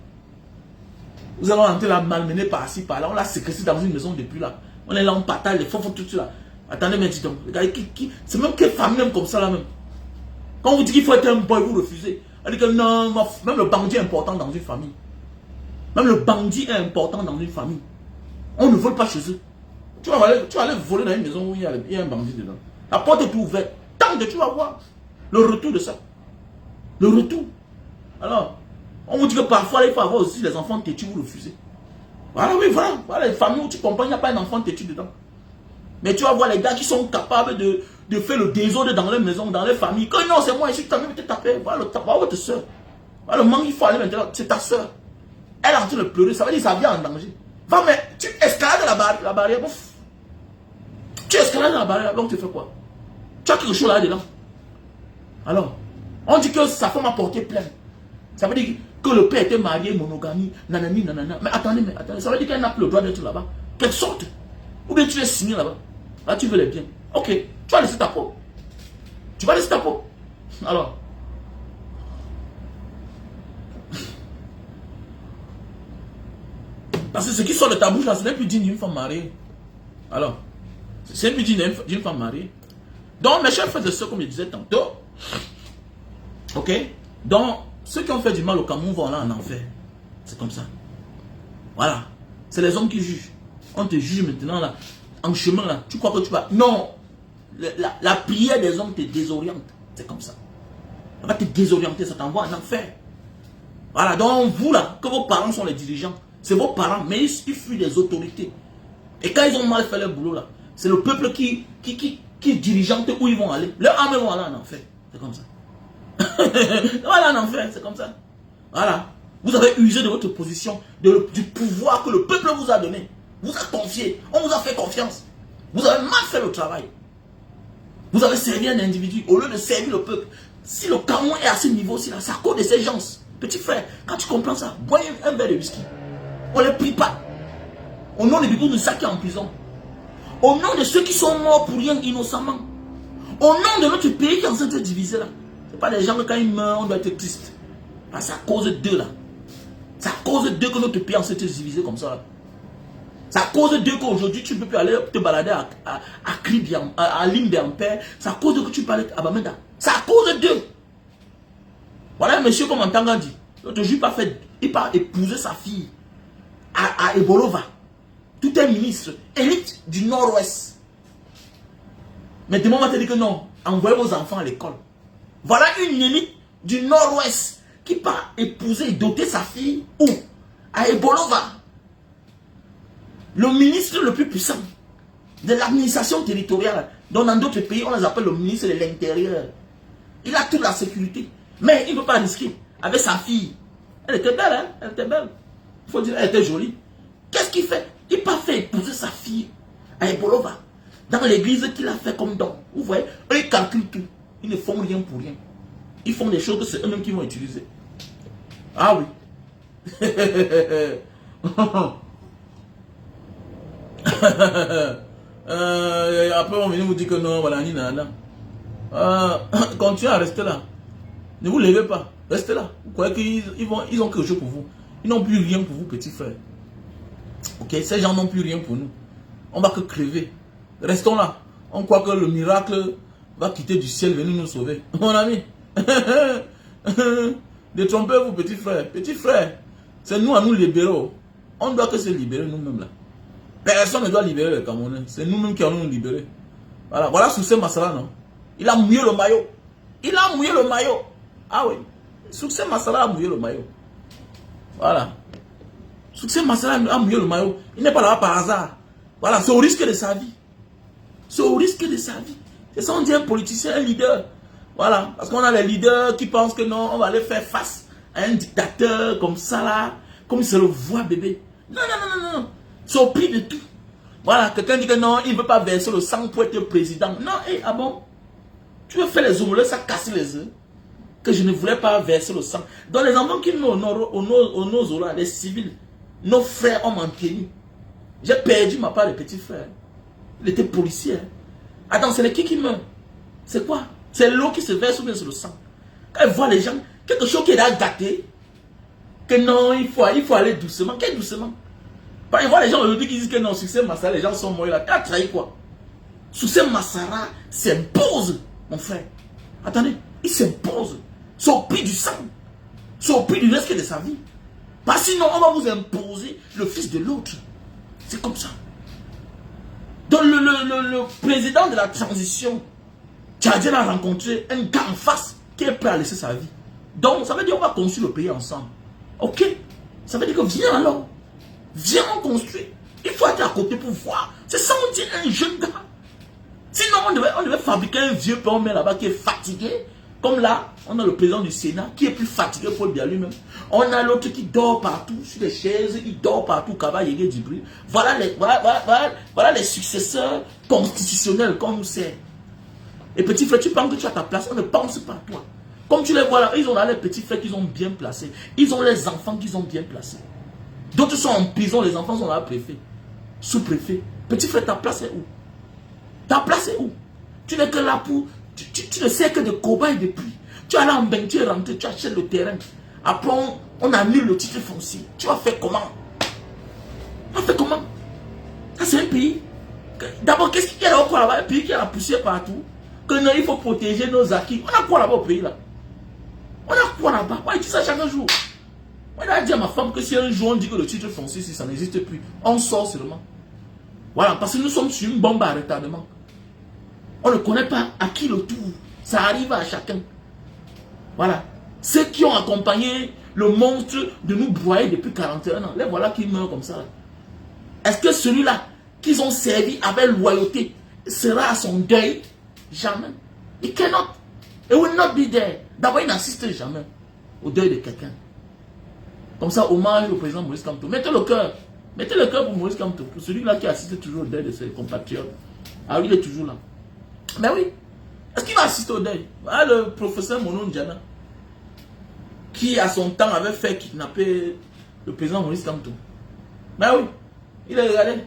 Vous allez rentrer la malmener par-ci, par-là. On l'a séquestrée dans une maison depuis là. On est là, on partage les faux tout ça là. Attendez, mais dis donc. C'est même quelle famille même comme ça là même. Quand on vous dit qu'il faut être un boy, vous refusez. Elle dit que non, même le bandit est important dans une famille. Même le bandit est important dans une famille. On ne vole pas chez eux. Tu vas aller voler dans une maison où il y a un bandit dedans. La porte est ouverte. Tant que tu vas voir le retour de ça. Le retour. Alors, on vous dit que parfois il faut avoir aussi les enfants têtus, vous refusez. Voilà, oui, voilà. Voilà les familles où tu comprends, il n'y a pas un enfant têtu dedans. Mais tu vas voir les gars qui sont capables de faire le désordre dans les maisons, dans les familles. Quand non, c'est moi ici, tu as même été tapé. Voilà votre soeur. Voilà le manque, il faut aller maintenant. C'est ta soeur. Elle est en train de pleurer, ça veut dire que sa vie est en danger. Va, mais tu escalades la barrière. Bouf. Tu escalades la barrière, donc tu fais quoi? Tu as quelque chose là-dedans. Alors, on dit que sa femme a porté plainte. Ça veut dire que le père était marié, monogamie, nanani, nanana. Mais attendez, ça veut dire qu'elle n'a plus le droit d'être là-bas. Qu'elle sorte. Ou bien tu es signé là-bas. Là, tu veux les biens. Ok, tu vas laisser ta peau. Tu vas laisser ta peau. Alors. Parce que ce qui sort de ta bouche là, ce n'est plus digne d'une femme mariée. Alors, c'est plus digne d'une femme mariée. Donc, mes chers frères et sœurs, comme je disais tantôt, ok, donc, ceux qui ont fait du mal au Cameroun vont là en enfer. C'est comme ça. Voilà. C'est les hommes qui jugent. On te juge maintenant là, en chemin là. Tu crois que tu vas... Non. La prière des hommes te désoriente. C'est comme ça. Elle va te désorienter, ça t'envoie en enfer. Voilà. Donc, vous là, que vos parents sont les dirigeants, c'est vos parents, mais ils fuient des autorités. Et quand ils ont mal fait leur boulot là, c'est le peuple qui dirigeante où ils vont aller. Leurs âmes vont aller en enfer. C'est comme ça. Voilà en enfer, c'est comme ça. Voilà. Vous avez usé de votre position, du pouvoir que le peuple vous a donné. Vous a confié. On vous a fait confiance. Vous avez mal fait le travail. Vous avez servi un individu au lieu de servir le peuple. Si le Cameroun est à ce niveau-ci, c'est à cause de ces gens. Petit frère, quand tu comprends ça, bois un verre de whisky. On ne les prie pas. Au nom des Bibous de ceux qui sont en prison. Au nom de ceux qui sont morts pour rien innocemment. Au nom de notre pays qui est en train de se diviser là. Ce n'est pas des gens que quand ils meurent, on doit être triste. C'est à cause d'eux là. C'est à cause d'eux que notre pays est en train de se diviser comme ça là. C'est à cause d'eux qu'aujourd'hui tu ne peux plus aller te balader à Limbe-en-Père. C'est à cause d'eux que tu peux aller à Bamenda. C'est à cause d'eux. Voilà un monsieur comme Antanga dit. L'autre jour, il part épouser sa fille à Ebolova. Tout un ministre, élite du Nord-Ouest. Mais demain, on va te dire que non, envoyez vos enfants à l'école. Voilà une élite du Nord-Ouest qui part épouser et doter sa fille où? À Ebolova. Le ministre le plus puissant de l'administration territoriale, dont dans d'autres pays, on les appelle le ministre de l'Intérieur. Il a toute la sécurité. Mais il ne peut pas risquer avec sa fille. Elle était belle, hein? Elle était belle. Il faut dire, elle était jolie. Qu'est-ce qu'il fait? Il n'a pas fait épouser sa fille à Ebolova. Dans l'église qu'il a fait comme don. Vous voyez, eux, ils calculent tout. Ils ne font rien pour rien. Ils font des choses que c'est eux-mêmes qui vont utiliser. Ah oui. Après, on vient vous dire que non, voilà, ni nana. Continuez à rester là. Ne vous levez pas. Restez là. Vous croyez qu'ils ont quelque chose pour vous. Ils n'ont plus rien pour vous, petits frères. Ok, ces gens n'ont plus rien pour nous. On va que crever. Restons là. On croit que le miracle va quitter du ciel, venir nous sauver. Mon ami. Détrompez-vous, petits frères. Petits frères, c'est nous à nous libérer. On ne doit que se libérer nous-mêmes là. Personne ne doit libérer les Camerounais. C'est nous-mêmes qui allons nous libérer. Voilà, voilà Succès Massalah, non? Il a mouillé le maillot. Il a mouillé le maillot. Ah oui. Succès Massalah a mouillé le maillot. Voilà. Succès Massalah a mouillé le maillot. Il n'est pas là par hasard. Voilà, c'est au risque de sa vie. C'est au risque de sa vie. C'est ça, on dit un politicien, un leader. Voilà. Parce qu'on a les leaders qui pensent que non, on va aller faire face à un dictateur comme ça là. Comme il se le voit, bébé. Non, non, non, non, non. C'est au prix de tout. Voilà, quelqu'un dit que non, il ne veut pas verser le sang pour être président. Non, ah bon? Tu veux faire les omelettes, ça casse les œufs. Que je ne voulais pas verser le sang. Dans les enfants qui nous honorent, les civils, nos frères ont maintenu. J'ai perdu ma part de petit frère. Il était policier. Attends, c'est qui meurt? C'est quoi? C'est l'eau qui se verse ou bien c'est le sang? Quand ils voient les gens, quelque chose qui est là gâté, que non, il faut aller doucement. Quel doucement? Quand ils voient les gens aujourd'hui qui disent que non, Succès Massalah, les gens sont morts là. Tu as trahi quoi? Succès Massalah s'impose, mon frère. Attendez, il s'impose. C'est au prix du sang. C'est au prix du risque de sa vie. Parce que sinon, on va vous imposer le fils de l'autre. C'est comme ça. Donc le président de la transition, Tchadien a rencontré un gars en face qui est prêt à laisser sa vie. Donc ça veut dire qu'on va construire le pays ensemble. Ok? Ça veut dire que viens alors. Viens, on construit. Il faut être à côté pour voir. C'est ça, on dit un jeune gars. Sinon, on devait fabriquer un vieux père là-bas qui est fatigué. Comme là, on a le président du Sénat qui est plus fatigué pour le bien lui-même. On a l'autre qui dort partout sur les chaises, il dort partout, Kaba Yégué Djibril. Voilà les successeurs constitutionnels qu'on nous sert. Et petit frère, tu penses que tu as ta place, on ne pense pas à toi. Comme tu les vois là, ils ont là les petits frères qu'ils ont bien placés. Ils ont les enfants qu'ils ont bien placés. D'autres sont en prison, les enfants sont là, préfet, sous-préfet. Petit frère, ta place est où? Ta place est où? Tu n'es que là pour... Tu ne sais que de cobaye depuis. Tu es là en bain, tu es rentré, tu achètes le terrain. Après, on annule le titre foncier. Tu vas faire comment? Tu vas faire comment? Ça, c'est un pays. D'abord, qu'est-ce qu'il y a là-bas? Un pays qui a la poussière partout. Que non, il faut protéger nos acquis. On a quoi là-bas au pays là? On a quoi là-bas? Moi, je dis ça chaque jour. Moi, je dis à ma femme que si un jour on dit que le titre foncier, si ça n'existe plus, on sort seulement. Voilà, parce que nous sommes sur une bombe à retardement. On ne connaît pas à qui le tour. Ça arrive à chacun. Voilà. Ceux qui ont accompagné le monstre de nous broyer depuis 41 ans, les voilà qui meurent comme ça. Est-ce que celui-là qu'ils ont servi avec loyauté sera à son deuil? Jamais. It cannot. It will not be there. D'abord, il n'assiste jamais au deuil de quelqu'un. Comme ça, hommage au président Maurice Kamto. Mettez le cœur. Mettez le cœur pour Maurice Kamto. Pour celui-là qui assiste toujours au deuil de ses compatriotes. Ah oui, il est toujours là. Mais oui. Est-ce qu'il va assister au deuil? Voilà le professeur Mono Ndiana, qui à son temps avait fait kidnapper le président Maurice Kamto. Mais oui. Il est regardé.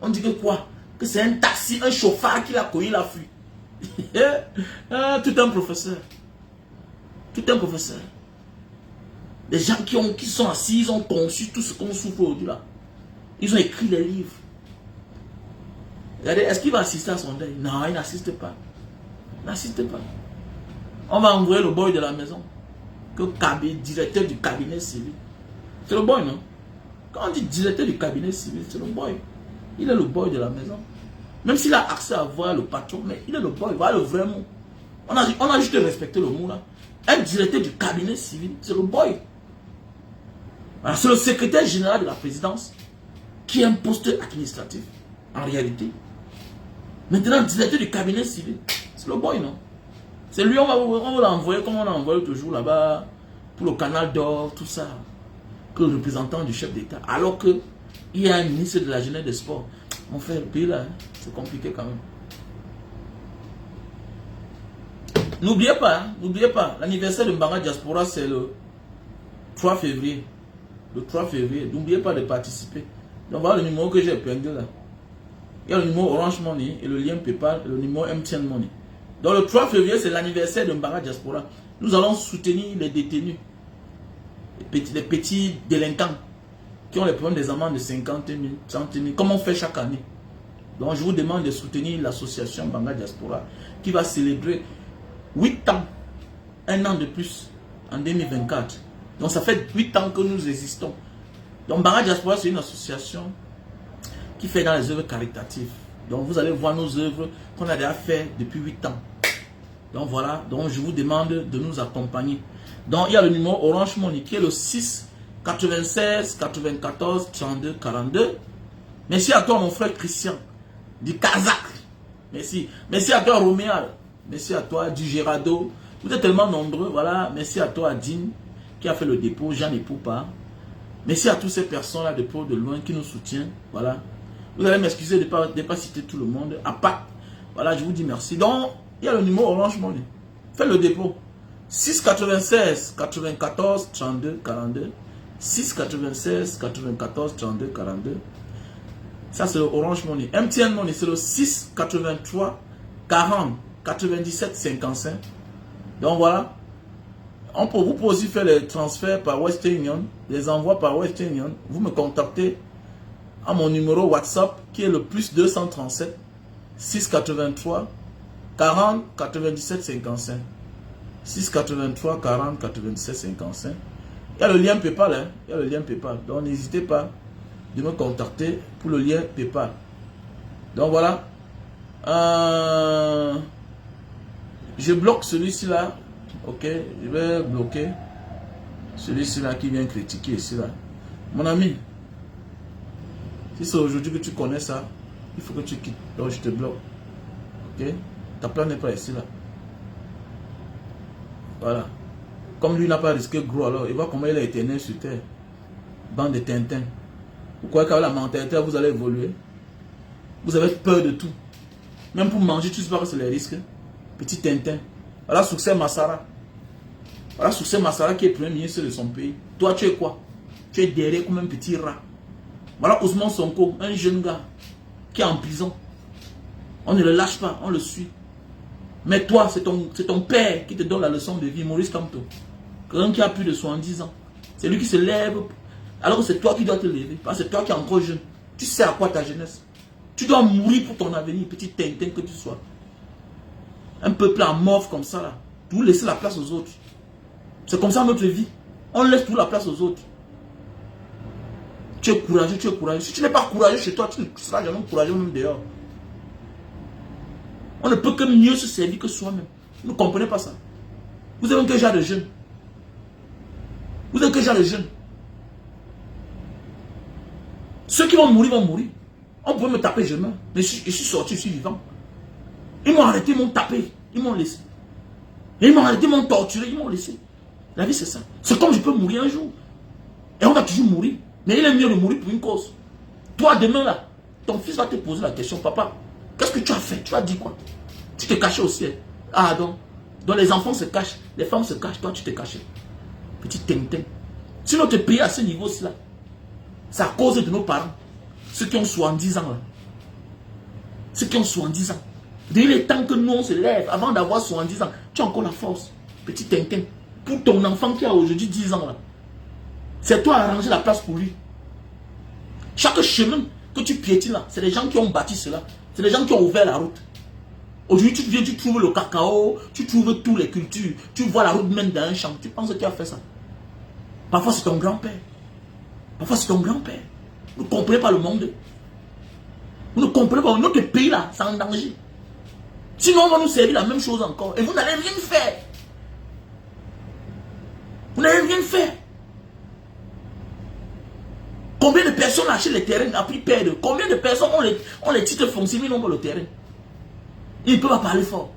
On dit que quoi? Que c'est un taxi, un chauffeur qui l'a connu, la fui. Tout un professeur. Tout un professeur. Les gens qui sont assis, ils ont conçu tout ce qu'on souffre aujourd'hui là. Ils ont écrit les livres. Regardez, est-ce qu'il va assister à son deuil? Non, il n'assiste pas. Il n'assiste pas. On va envoyer le boy de la maison. Que directeur du cabinet civil. C'est le boy, non? Quand on dit directeur du cabinet civil, c'est le boy. Il est le boy de la maison. Même s'il a accès à voir le patron, mais il est le boy, voilà le vrai mot. On a juste respecté le mot là. Un directeur du cabinet civil, c'est le boy. C'est le secrétaire général de la présidence qui est un poste administratif, en réalité. Maintenant, directeur du cabinet civil, c'est le boy, non? C'est lui, on va l'envoyer comme on a envoyé toujours là-bas, pour le canal d'or, tout ça. que le représentant du chef d'État. Alors qu'il y a un ministre de la Jeunesse et des Sports. Mon frère, le pays là, c'est compliqué quand même. N'oubliez pas, l'anniversaire de Mbanga Diaspora, c'est le 3 février. Le 3 février, n'oubliez pas de participer. Donc voilà le numéro que j'ai épinglé là. Il y a le numéro Orange Money et le lien PayPal et le numéro MTN Money. Donc le 3 février, c'est l'anniversaire de Mbanga Diaspora. Nous allons soutenir les détenus, les petits délinquants qui ont les problèmes des amendes de 50 000, 100 000, comme on fait chaque année. Donc je vous demande de soutenir l'association Mbanga Diaspora qui va célébrer 8 ans, un an de plus en 2024. Donc ça fait 8 ans que nous existons. Donc Mbanga Diaspora, c'est une association qui fait dans les œuvres caritatives. Donc vous allez voir nos œuvres qu'on a déjà fait depuis 8 ans. Donc voilà, donc je vous demande de nous accompagner. Donc il y a le numéro Orange Money qui est le 6 96 94 32 42. Merci à toi mon frère Christian du Kazakh. Merci. Merci à toi Roméal. Merci à toi du Gérardo. Vous êtes tellement nombreux. Voilà. Merci à toi Adine qui a fait le dépôt. Jean et Poupa. Merci à toutes ces personnes-là de près de loin qui nous soutiennent. Voilà. Vous allez m'excuser de ne pas citer tout le monde. À part. Voilà, je vous dis merci. Donc, il y a le numéro Orange Money. Faites le dépôt. 6 96 94 32 42. 6 96 94 32 42. Ça, c'est le Orange Money. MTN Money, c'est le 6 83 40 97 55. Donc voilà. Vous pouvez aussi faire les transferts par Western Union, les envois par Western Union. Vous me contactez à mon numéro WhatsApp qui est le plus 237 683 40 97 55. 683 40 97 55. Il y a le lien PayPal. Hein? Il y a le lien PayPal. Donc n'hésitez pas de me contacter pour le lien PayPal. Donc voilà. Je bloque celui-ci là. Ok, je vais bloquer celui-ci là qui vient critiquer ici là. Mon ami, si c'est aujourd'hui que tu connais ça, il faut que tu quittes. Donc je te bloque. Ok, ta place n'est pas ici là. Voilà. Comme lui n'a pas risqué gros, alors il voit comment il est éternel sur terre. Bande de Tintin. Vous croyez qu'avec la mentalité vous allez évoluer? Vous avez peur de tout. Même pour manger, tu sais pas que c'est les risques. Petit Tintin. Voilà Succès Massara. Voilà Succès Massara qui est premier ministre de son pays. Toi, tu es quoi? Tu es derrière comme un petit rat. Voilà Ousmane Sonko, un jeune gars qui est en prison. On ne le lâche pas, on le suit. Mais toi, c'est ton père qui te donne la leçon de vie, Maurice Kamto. Quelqu'un qui a plus de 70 ans. C'est lui qui se lève. Alors que c'est toi qui dois te lever. Parce que c'est toi qui es encore jeune. Tu sais à quoi ta jeunesse? Tu dois mourir pour ton avenir, petit Tintin que tu sois. Un peuple en morve comme ça, là. Vous laissez la place aux autres. C'est comme ça notre vie. On laisse tout la place aux autres. Tu es courageux, tu es courageux. Si tu n'es pas courageux chez toi, tu ne seras jamais courageux même dehors. On ne peut que mieux se servir que soi-même. Vous ne comprenez pas ça. Vous avez quel genre de jeunes? Vous avez quel genre de jeunes? Ceux qui vont mourir, vont mourir. On pouvait me taper, je meurs. Mais je suis sorti, je suis vivant. Ils m'ont arrêté, ils m'ont tapé, ils m'ont laissé. Ils m'ont arrêté, ils m'ont torturé, ils m'ont laissé. La vie, c'est ça. C'est comme je peux mourir un jour. Et on va toujours mourir. Mais il est mieux de mourir pour une cause. Toi, demain, là, ton fils va te poser la question, papa, qu'est-ce que tu as fait? Tu as dit quoi? Tu t'es caché au ciel. Ah, donc les enfants se cachent, les femmes se cachent, toi, tu t'es caché. Petit Tintin. Si notre pays à ce niveau-ci, là, c'est à cause de nos parents. Ceux qui ont 70 ans, là. Ceux qui ont 70 ans. Il est temps que nous, on se lève. Avant d'avoir 70 ans, tu as encore la force. Petit Tintin. Pour ton enfant qui a aujourd'hui 10 ans, là. C'est toi à arranger la place pour lui. Chaque chemin que tu piétines là, c'est les gens qui ont bâti cela. C'est les gens qui ont ouvert la route. Aujourd'hui, tu viens, tu trouves le cacao, tu trouves toutes les cultures. Tu vois la route même dans un champ. Tu penses que tu as fait ça. Parfois, c'est ton grand-père. Parfois, c'est ton grand-père. Vous ne comprenez pas le monde. Vous ne comprenez pas. Notre pays là, c'est en danger. Sinon, on va nous servir la même chose encore. Et vous n'allez rien faire. Vous n'allez rien faire. Combien de personnes achètent les terrains à prix perdre? Combien de personnes ont les titres fonciers mais n'ont pas le terrain? Ils ne peuvent pas parler fort.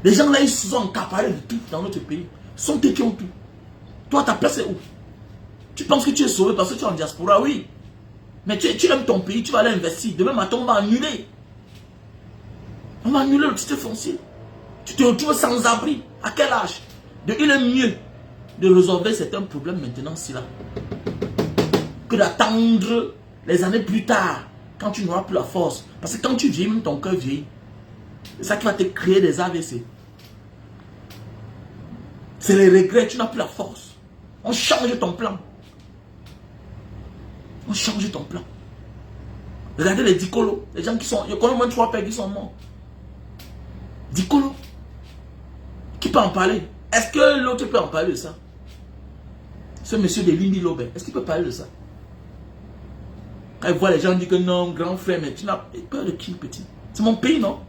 Les gens là, ils se sont accaparés de tout dans notre pays. Ils sont eux qui ont tout. Toi, ta place est où? Tu penses que tu es sauvé parce que tu es en diaspora, oui. Mais tu aimes ton pays, tu vas aller investir. Demain matin, on va annuler. On va annuler le titre foncier. Tu te retrouves sans abri. À quel âge? Il est mieux de résolver certains problèmes maintenant, si là, que d'attendre les années plus tard, quand tu n'auras plus la force. Parce que quand tu vieillis, même ton cœur vieillit. C'est ça qui va te créer des AVC. C'est les regrets, tu n'as plus la force. On change ton plan. On change ton plan. Regardez les dicolos, les gens qui sont... Il y a quand même 3 pères qui sont morts. Dicolo. Qui peut en parler? Est-ce que l'autre peut en parler de ça? Ce monsieur de Lindi Lobé, est-ce qu'il peut parler de ça? Quand il voit les gens dire que non, grand frère, mais tu n'as peur de qui, petit? C'est mon pays, non?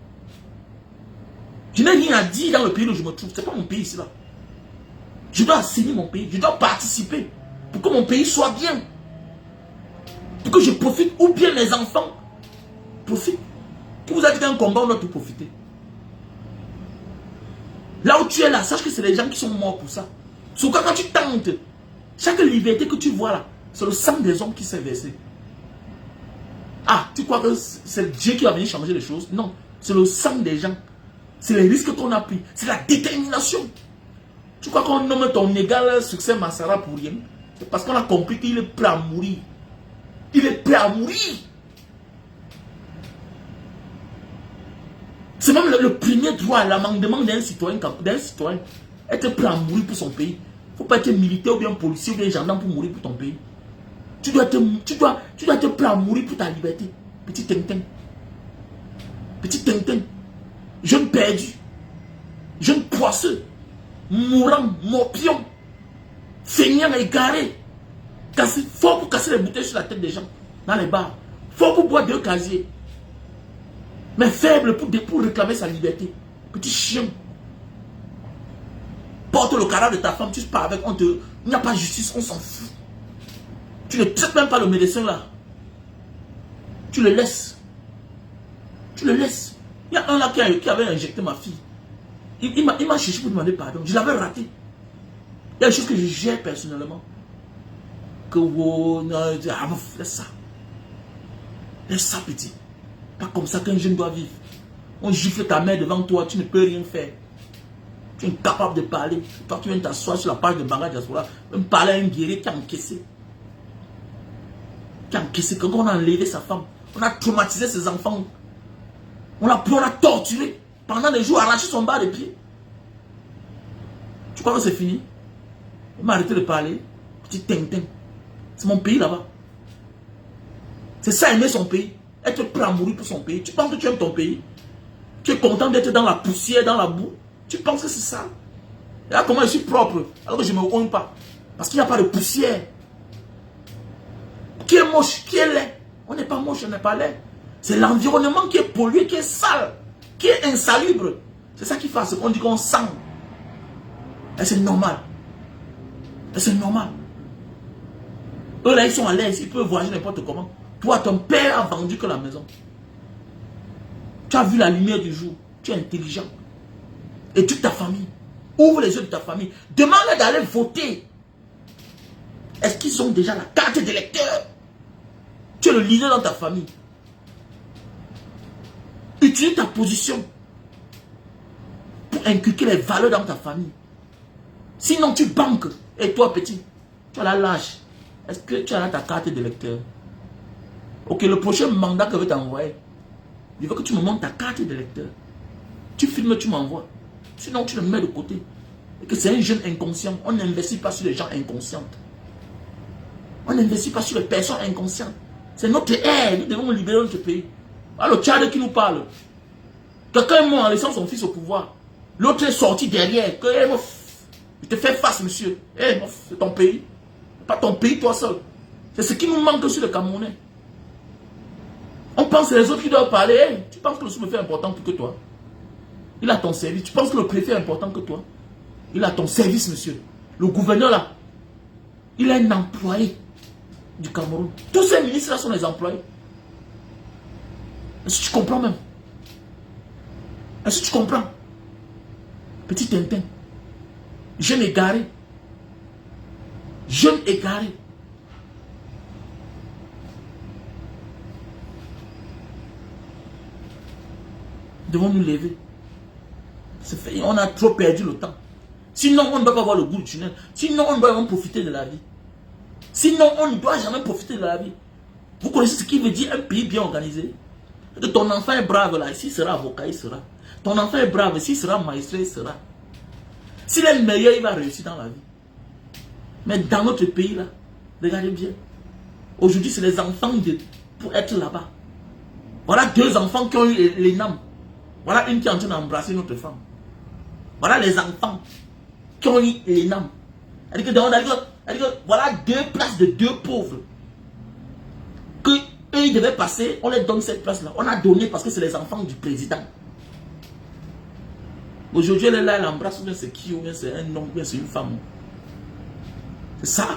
Je n'ai rien à dire dans le pays où je me trouve. C'est pas mon pays ici, là. Je dois assainir mon pays. Je dois participer pour que mon pays soit bien. Pour que je profite, ou bien les enfants profitent. Qui vous a dit qu'un combat, on doit tout profiter? Là où tu es là, sache que c'est les gens qui sont morts pour ça. Surtout quand tu tentes, chaque liberté que tu vois là, c'est le sang des hommes qui s'est versé. Ah, tu crois que c'est Dieu qui va venir changer les choses? Non, c'est le sang des gens. C'est les risques qu'on a pris. C'est la détermination. Tu crois qu'on nomme ton égal succès Massara pour rien? C'est parce qu'on a compris qu'il est prêt à mourir. Il est prêt à mourir. C'est même le premier droit, l'amendement d'un citoyen, être prêt à mourir pour son pays. Il ne faut pas être militaire ou bien policier ou bien gendarme pour mourir pour ton pays. Tu dois être prêt à mourir pour ta liberté. Petit Tintin. Petit Tintin. Jeune perdu. Jeune poisseux. Mourant, morpion. Feignant, égaré. Fort pour casser les bouteilles sur la tête des gens. Dans les bars. Fort pour boire 2 casiers. Mais faible pour réclamer sa liberté. Petit chien. Porte le cadavre de ta femme, tu pars avec, il n'y a pas de justice, on s'en fout. Tu ne traites même pas le médecin là. Tu le laisses. Tu le laisses. Il y a un là qui avait injecté ma fille. Il m'a cherché pour demander pardon. Je l'avais raté. Il y a des choses que je gère personnellement. Que laisse ça. Laisse ça, petit. Pas comme ça qu'un jeune doit vivre. On gifle ta mère devant toi, tu ne peux rien faire. Tu es incapable de parler. Toi, tu viens t'asseoir sur la page de Banga Diaspora, même parler à un guerrier qui a encaissé. Qui a encaissé. Quand on a enlevé sa femme, on a traumatisé ses enfants. On l'a torturé. Pendant des jours, arraché son bas de pied. Tu crois que c'est fini? Il m'a arrêté de parler. Petit Tintin. C'est mon pays là-bas. C'est ça, aimer son pays. Être prêt à mourir pour son pays. Tu penses que tu aimes ton pays? Tu es content d'être dans la poussière, dans la boue? Tu penses que c'est ça? Et là, comment je suis propre alors que je ne me honte pas? Parce qu'il n'y a pas de poussière. Qui est moche? Qui est laid? On n'est pas moche, on n'est pas laid. C'est l'environnement qui est pollué, qui est sale, qui est insalubre. C'est ça qui fait ce qu'on dit qu'on sent. Et c'est normal. Et c'est normal. Eux là, ils sont à l'aise, ils peuvent voyager n'importe comment. Toi, ton père a vendu que la maison. Tu as vu la lumière du jour. Tu es intelligent. Et toute ta famille. Ouvre les yeux de ta famille. Demande-leur d'aller voter. Est-ce qu'ils ont déjà la carte d'électeur? Tu es le leader dans ta famille. Utilise ta position pour inculquer les valeurs dans ta famille. Sinon, tu banques. Et toi, petit, tu as la lâche. Est-ce que tu as là ta carte d'électeur? Ok, le prochain mandat que je vais t'envoyer, il veut que tu me montres ta carte d'électeur. Tu filmes, tu m'envoies. Sinon, tu le mets de côté. Et que c'est un jeune inconscient. On n'investit pas sur les gens inconscients. On n'investit pas sur les personnes inconscientes. C'est notre ère. Nous devons libérer notre pays. Alors, le Tchad qui nous parle. Quelqu'un est mort en laissant son fils au pouvoir. L'autre est sorti derrière. Que, hey, je te fais face, monsieur. Hey, c'est ton pays. Pas ton pays, toi seul. C'est ce qui nous manque sur le Camerounais. On pense que les autres qui doivent parler. Hey, tu penses que le sous-préfet est important que toi? Il a ton service. Tu penses que le préfet est important que toi? Il a ton service, monsieur. Le gouverneur là, il est un employé du Cameroun. Tous ces ministres là sont des employés. Est-ce que tu comprends même? Est-ce que tu comprends? Petit Tintin. Jeune égaré. Jeune égaré. devons nous lever. On a trop perdu le temps. Sinon, on ne doit pas voir le bout du tunnel. Sinon, on ne doit jamais profiter de la vie. Sinon, on ne doit jamais profiter de la vie. Vous connaissez ce qui veut dire un pays bien organisé? Que ton enfant est brave là, s'il sera avocat, il sera. Ton enfant est brave, s'il sera magistrat, il sera. S'il est meilleur, il va réussir dans la vie. Mais dans notre pays là, regardez bien. Aujourd'hui, c'est les enfants pour être là-bas. Voilà 2 enfants qui ont eu les NAM. Voilà une qui est en train d'embrasser notre femme. Voilà les enfants qui ont eu les NAM. Voilà 2 places de 2 pauvres. Que eux, ils devaient passer, on leur donne cette place-là. On a donné parce que c'est les enfants du président. Aujourd'hui, elle est là, elle embrasse, ou bien c'est qui, ou bien c'est un homme, ou bien c'est une femme. C'est ça.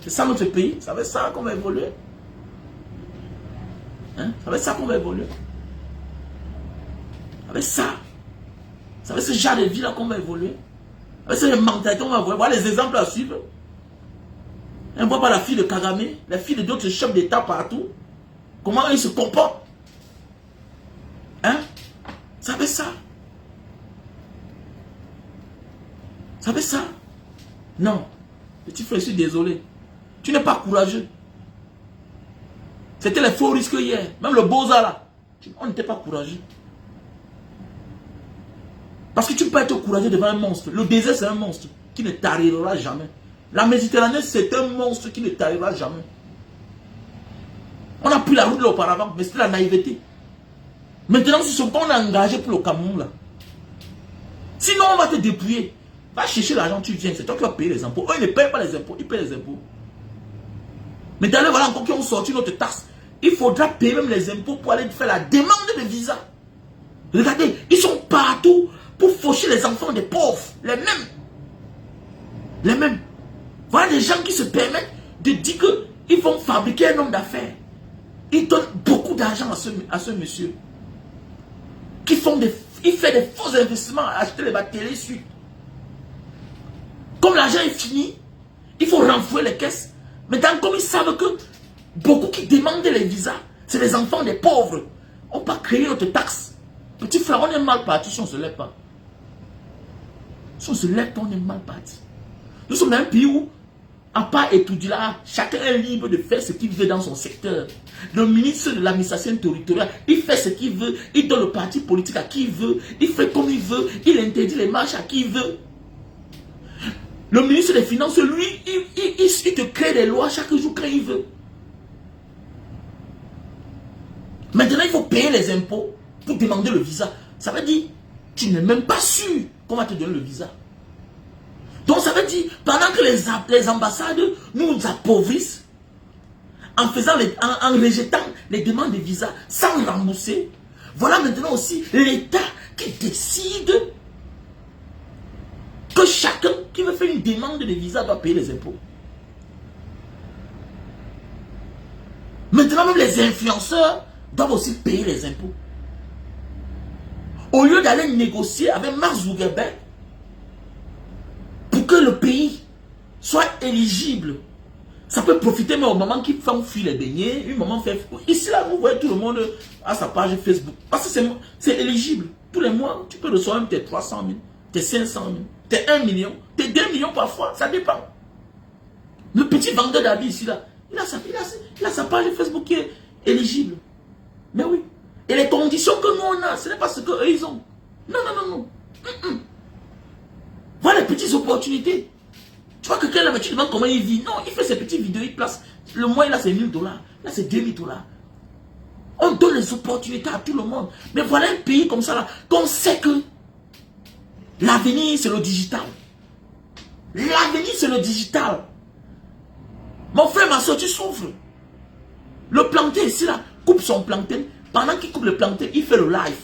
C'est ça notre pays. Ça va être ça qu'on va évoluer. Hein? Ça va être ça qu'on va évoluer. Ça va être ça. Ça va être ce genre de vie-là qu'on va évoluer. Ça va être cette mentalité qu'on va évoluer. Voilà les exemples à suivre. On ne voit pas la fille de Kagame, la fille de d'autres chefs d'État partout. Comment ils se comportent. Hein? Ça va être ça. Ça va être ça. Non. Petit frère, je suis désolé. Tu n'es pas courageux. C'était les faux risques hier. Même le Beaux-Arts là. On n'était pas courageux. Parce que tu peux être courageux devant un monstre. Le désert, c'est un monstre qui ne t'arrivera jamais. La Méditerranée, c'est un monstre qui ne t'arrivera jamais. On a pris la route là auparavant, mais c'était la naïveté. Maintenant, c'est ce qu'on a engagé pour le Cameroun là. Sinon, on va te dépouiller. Va chercher l'argent, tu viens. C'est toi qui vas payer les impôts. Eux, ils ne payent pas les impôts, ils payent les impôts. Mais d'ailleurs, voilà encore qui ont sorti notre taxe. Il faudra payer même les impôts pour aller faire la demande de visa. Regardez, ils sont partout pour faucher les enfants des pauvres. Les mêmes. Les mêmes. Voilà des gens qui se permettent de dire qu'ils vont fabriquer un homme d'affaires. Ils donnent beaucoup d'argent à ce monsieur. Il fait des faux investissements à acheter les batteries suite. Comme l'argent est fini, il faut renflouer les caisses. Maintenant, comme ils savent que beaucoup qui demandent les visas, c'est les enfants des pauvres, on va créer notre taxe. Petit frère, on est mal parti si on ne se lève pas. Si on se lève pas, on est mal parti. Nous sommes dans un pays où, à part étudier là, chacun est libre de faire ce qu'il veut dans son secteur. Le ministre de l'administration territoriale, il fait ce qu'il veut, il donne le parti politique à qui il veut, il fait comme il veut, il interdit les marches à qui il veut. Le ministre des Finances, lui, il te crée des lois chaque jour quand il veut. Maintenant, il faut payer les impôts pour demander le visa. Ça veut dire, tu n'es même pas sûr qu'on va te donner le visa. Donc, ça veut dire, pendant que les ambassades nous appauvrissent, en rejetant les demandes de visa sans rembourser, voilà maintenant aussi l'État qui décide que chacun qui veut faire une demande de visa doit payer les impôts. Maintenant, même les influenceurs doivent aussi payer les impôts. Au lieu d'aller négocier avec Mark Zuckerberg pour que le pays soit éligible, ça peut profiter même au moment qu'ils font fuir les beignets, une maman fait... Ici, là, vous voyez tout le monde à sa page Facebook. Parce que c'est éligible. Tous les mois, tu peux recevoir même tes 300 000, tes 500 000, tes 1 million, tes 2 millions parfois, ça dépend. Le petit vendeur d'habits ici, là, il a sa page Facebook qui est éligible. Mais oui. Et les conditions que nous on a, ce n'est pas ce qu'eux ils ont. Non, non, non, non. Voilà les petites opportunités. Tu vois que quelqu'un là, tu demandes comment il vit. Non, il fait ses petites vidéos, il place. Le mois, il a ses $1000. Là, c'est $2000. On donne les opportunités à tout le monde. Mais voilà un pays comme ça, là, qu'on sait que l'avenir, c'est le digital. L'avenir, c'est le digital. Mon frère, ma soeur, tu souffres. Le plantain ici, là, coupe son plantain. Pendant qu'il coupe le plantain, il fait le live.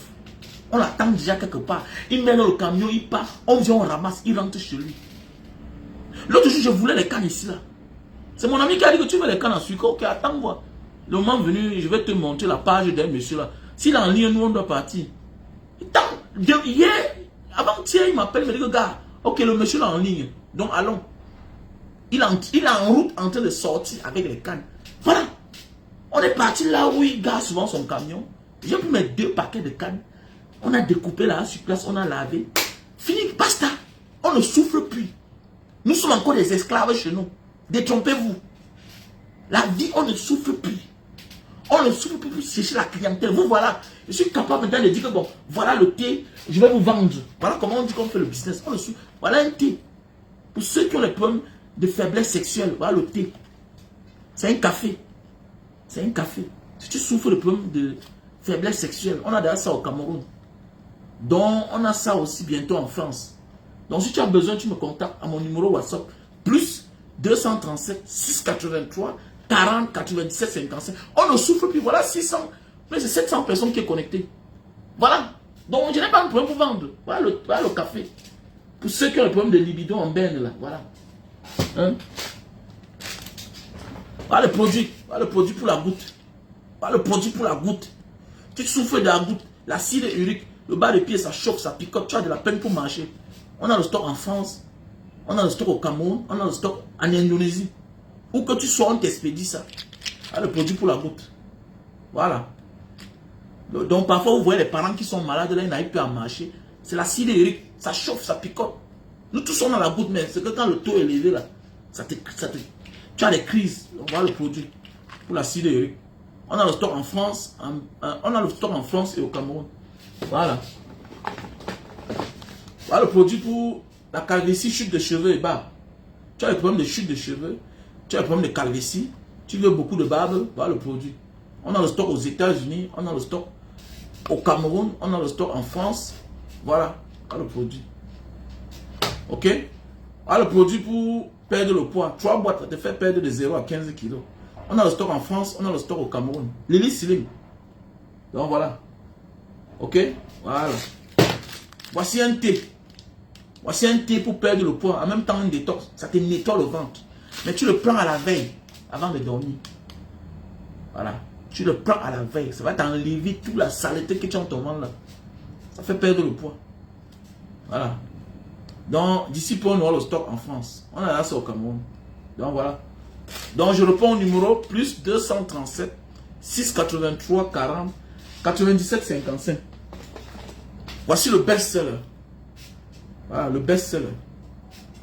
On l'attend déjà quelque part. Il met dans le camion, il part. On vient, on ramasse, il rentre chez lui. L'autre jour, je voulais les cannes ici, là. C'est mon ami qui a dit que tu veux les cannes en sucre. Ok, attends-moi. Le moment venu, je vais te montrer la page d'un monsieur, là. S'il est en ligne, nous, on doit partir. Hier, avant-hier, il m'appelle, il me dit que, gars, ok, le monsieur est en ligne. Donc, allons. Il est en route en train de sortir avec les cannes. Voilà. On est parti là où il gare souvent son camion. J'ai pris mes 2 paquets de cannes. On a découpé là sur place, on a lavé. Fini, basta. On ne souffre plus. Nous sommes encore des esclaves chez nous. Détrompez-vous. La vie, on ne souffre plus. On ne souffre plus pour chercher la clientèle. Vous voilà. Je suis capable maintenant de dire que bon, voilà le thé, je vais vous vendre. Voilà comment on dit qu'on fait le business. On le souffre. Voilà un thé. Pour ceux qui ont les problèmes de faiblesse sexuelle, voilà le thé. C'est un café. C'est un café. Si tu souffres de problèmes de faiblesse sexuelle, on a déjà ça au Cameroun. Donc, on a ça aussi bientôt en France. Donc, si tu as besoin, tu me contactes à mon numéro WhatsApp. Plus 237 683 40 97 55. On ne souffre plus. Voilà 600. Mais c'est 700 personnes qui sont connectées. Voilà. Donc, je n'ai pas de problème pour vendre. Voilà le café. Pour ceux qui ont le problème de libido en berne, là. Voilà. Hein? Voilà le produit. Voilà le produit pour la goutte. Voilà le produit pour la goutte. Tu souffres de la goutte. L'acide urique. Le bas de pied, ça chauffe, ça picote. Tu as de la peine pour marcher. On a le stock en France. On a le stock au Cameroun. On a le stock en Indonésie. Où que tu sois, on t'expédie ça. Voilà le produit pour la goutte. Voilà. Donc parfois, vous voyez les parents qui sont malades, là, ils n'arrivent plus à marcher. C'est l'acide urique. Ça chauffe, ça picote. Nous tous sommes dans la goutte, mais c'est que quand le taux est élevé, là, tu as des crises. On voit le produit pour l'acide urique. On a le stock en France. On a le stock en France et au Cameroun. Voilà. Voilà le produit pour la calvitie, chute de cheveux et barbe. Tu as le problème de chute de cheveux. Tu as le problème de calvitie. Tu veux beaucoup de barbe. Voilà le produit. On a le stock aux États-Unis. On a le stock au Cameroun. On a le stock en France. Voilà. Voilà le produit. Ok. Voilà le produit pour perdre le poids. 3 boîtes, ça te fait perdre de 0 à 15 kilos. On a le stock en France. On a le stock au Cameroun. Lily Slim. Donc voilà. Ok. Voilà. Voici un thé. Voici un thé pour perdre le poids. En même temps, un détox. Ça te nettoie le ventre. Mais tu le prends à la veille. Avant de dormir. Voilà. Tu le prends à la veille. Ça va t'enlever toute la saleté que tu as dans ton ventre là. Ça fait perdre le poids. Voilà. Donc, d'ici peu, on aura le stock en France. On a là ça au Cameroun. Donc, voilà. Donc, je réponds au numéro plus 237 683 40 97 55. Voici le best-seller. Voilà, le best-seller.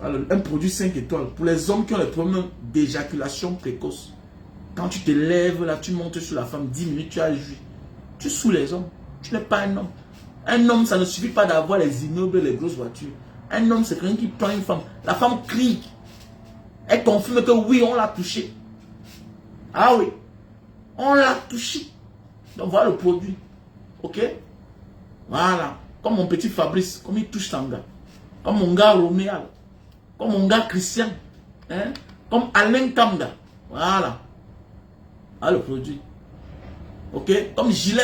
Voilà, un produit 5 étoiles. Pour les hommes qui ont les problèmes d'éjaculation précoce. Quand tu te lèves là, tu montes sur la femme 10 minutes, tu as joué. Tu saoules les hommes. Tu n'es pas un homme. Un homme, ça ne suffit pas d'avoir les immeubles, les grosses voitures. Un homme, c'est quelqu'un qui prend une femme. La femme crie. Elle confirme que oui, on l'a touché. Ah oui. On l'a touché. Donc voilà le produit. Ok? Voilà. Comme mon petit Fabrice, comme il touche son gars. Comme mon gars Roméal. Comme mon gars Christian. Hein? Comme Alain Kamga. Voilà. Voilà le produit. Ok? Comme Gires.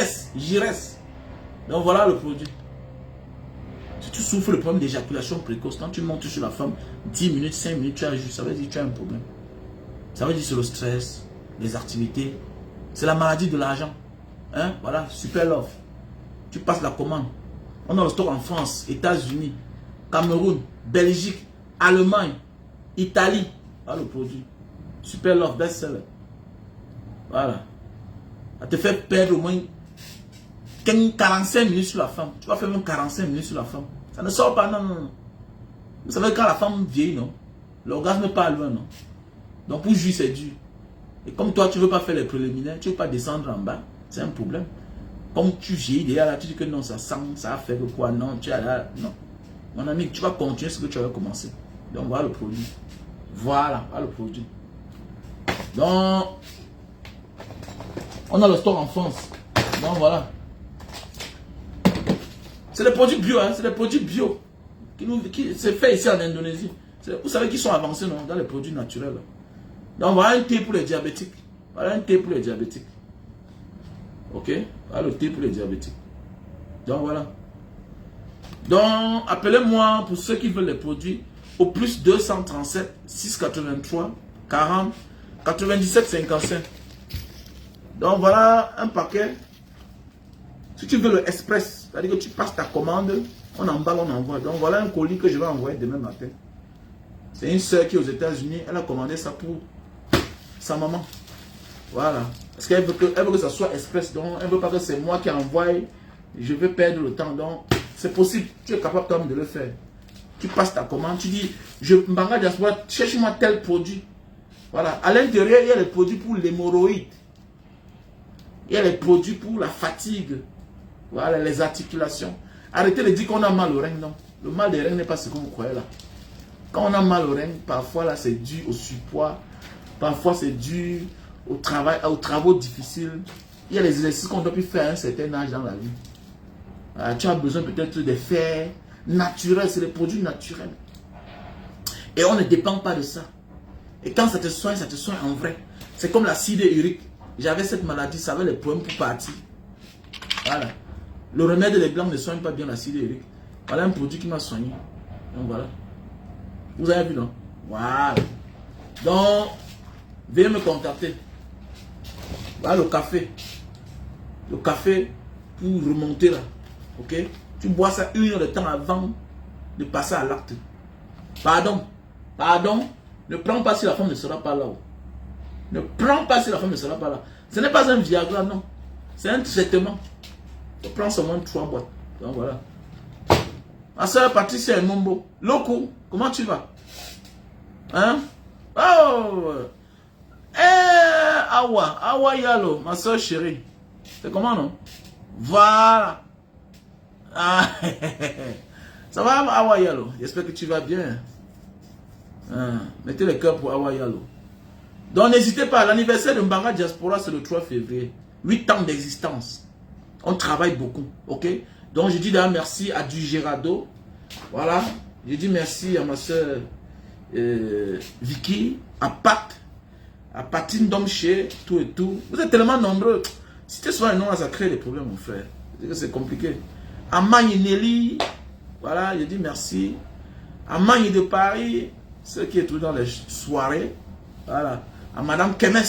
Donc voilà le produit. Si tu souffres le problème d'éjaculation précoce, quand tu montes sur la femme, 10 minutes, 5 minutes, tu as juste, ça veut dire que tu as un problème. Ça veut dire que c'est le stress, les activités. C'est la maladie de l'argent. Hein? Voilà, super love. Tu passes la commande. On a le stock en France, États-Unis, Cameroun, Belgique, Allemagne, Italie. Voilà le produit. Super love, best seller. Voilà. Ça te fait perdre au moins 45 minutes sur la femme. Tu vas faire même 45 minutes sur la femme. Ça ne sort pas, non, non, non. Vous savez, quand la femme vieillit, non? L'orgasme n'est pas loin, non? Donc pour jouir, c'est dur. Et comme toi, tu ne veux pas faire les préliminaires, tu ne veux pas descendre en bas, c'est un problème. Comme tu vieillis, déjà là, tu dis que non, ça sent, ça a fait que quoi, non, tu as là, non. Mon ami, tu vas continuer ce que tu avais commencé. Donc voilà le produit. Voilà le produit. Donc, on a le stock en France. Donc voilà. C'est des produits bio, hein, c'est des produits bio. Qui c'est fait ici en Indonésie. Vous savez qu'ils sont avancés, non, dans les produits naturels. Donc voilà un thé pour les diabétiques. Voilà un thé pour les diabétiques. Ok? Voilà le thé pour les diabétiques. Donc voilà. Donc appelez-moi pour ceux qui veulent les produits au plus 237 683 40 97 55. Donc voilà un paquet. Si tu veux le express, c'est-à-dire que tu passes ta commande, on emballe, on envoie. Donc voilà un colis que je vais envoyer demain matin. C'est une soeur qui est aux États-Unis, elle a commandé ça pour sa maman. Voilà. Parce qu'elle veut que ça soit express. Donc elle ne veut pas que c'est moi qui envoie je veux perdre le temps. Donc, c'est possible. Tu es capable quand même de le faire. Tu passes ta commande, tu dis, Mbanga Diaspora, cherche-moi tel produit. Voilà. À l'intérieur, il y a les produits pour l'hémorroïde. Il y a les produits pour la fatigue. Voilà, les articulations. Arrêtez de dire qu'on a mal au rein, non. Le mal des reins n'est pas ce que vous croyez là. Quand on a mal au rein, parfois là, c'est dû au surpoids. Parfois, c'est dû au travail, aux travaux difficiles. Il y a les exercices qu'on doit plus faire à un certain âge dans la vie. Tu as besoin peut-être des fers naturels, c'est des produits naturels. Et on ne dépend pas de ça. Et quand ça te soigne en vrai. C'est comme l'acide urique. J'avais cette maladie, ça avait les problèmes pour partir. Voilà. Le remède des blancs ne soigne pas bien l'acide urique. Voilà un produit qui m'a soigné. Donc voilà. Vous avez vu, non? Voilà. Donc, veuillez me contacter. Voilà le café. Le café pour remonter là. Ok? Tu bois ça 1 heure de temps avant de passer à l'acte. Pardon. Pardon. Ne prends pas si la femme ne sera pas là. Ne prends pas si la femme ne sera pas là. Ce n'est pas un Viagra, non. C'est un traitement. Tu prends seulement 3 boîtes. Donc voilà. Ma soeur Patricia et Mombo. Loco, comment tu vas? Hein? Oh! Awa Yalo, ma soeur chérie. C'est comment, non? Voilà. Ah, ça va, Awa Yalo? J'espère que tu vas bien. Mettez les cœurs pour Awa Yalo. Donc n'hésitez pas, l'anniversaire de Mbanga Diaspora, c'est le 3 février. 8 ans d'existence. On travaille beaucoup, ok? Donc je dis d'ailleurs merci à Du Gerardo. Voilà. Je dis merci à ma soeur Vicky, à Pat, à Patine Domché, tout et tout. Vous êtes tellement nombreux. Si tu sois un nom, ça crée des problèmes, mon frère. C'est compliqué. À Magne Nelly, voilà, je dis merci. À Magne de Paris, ceux qui est toujours dans les soirées, voilà. À Madame Kemes.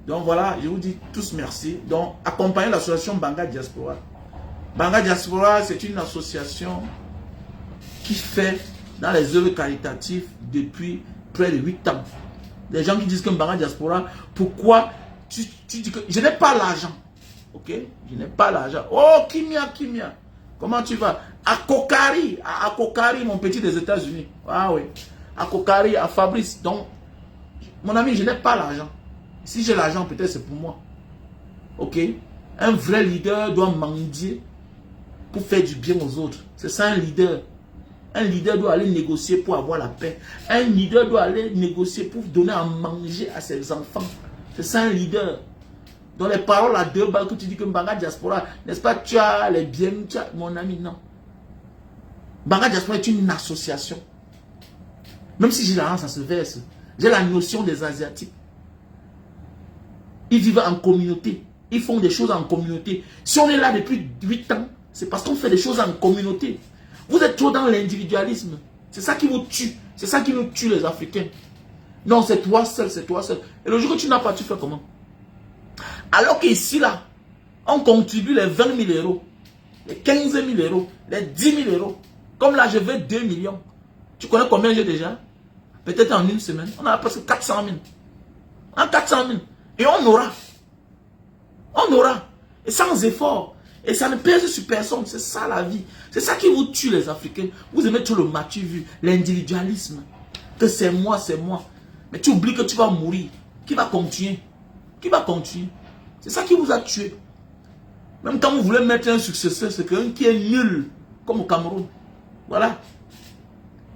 Donc voilà, je vous dis tous merci. Donc, accompagnez l'association Mbanga Diaspora. Mbanga Diaspora, c'est une association qui fait dans les œuvres caritatives depuis près de 8 ans. Les gens qui disent que Mbanga Diaspora, pourquoi tu dis que je n'ai pas l'argent. Ok? Je n'ai pas l'argent. Oh, Kimia. Comment tu vas? À Kokari, mon petit des États-Unis. Ah oui. À Kokari, à Fabrice. Donc, mon ami, je n'ai pas l'argent. Si j'ai l'argent, peut-être c'est pour moi. Ok? Un vrai leader doit mendier pour faire du bien aux autres. C'est ça un leader. Un leader doit aller négocier pour avoir la paix. Un leader doit aller négocier pour donner à manger à ses enfants. C'est ça un leader. Dans les paroles à 2 balles que tu dis que Mbanga Diaspora, n'est-ce pas, tu as les biens, mon ami, non. Mbanga Diaspora est une association. Même si j'ai l'argent, ça se verse. J'ai la notion des Asiatiques. Ils vivent en communauté. Ils font des choses en communauté. Si on est là depuis 8 ans, c'est parce qu'on fait des choses en communauté. Vous êtes trop dans l'individualisme. C'est ça qui vous tue. C'est ça qui nous tue les Africains. Non, c'est toi seul, c'est toi seul. Et le jour que tu n'as pas, tu fais comment? Alors qu'ici, là, on contribue les 20 000 euros, les 15 000 euros, les 10 000 euros. Comme là, je veux 2 millions. Tu connais combien j'ai déjà? Peut-être en 1 semaine. On a presque 400 000. En 400 000. Et on aura. On aura. Et sans effort. Et ça ne pèse sur personne. C'est ça la vie. C'est ça qui vous tue les Africains. Vous aimez tout le matu-vu, l'individualisme. Que c'est moi, c'est moi. Mais tu oublies que tu vas mourir. Qui va continuer? Qui va continuer? C'est ça qui vous a tué. Même quand vous voulez mettre un successeur, c'est quelqu'un qui est nul. Comme au Cameroun. Voilà.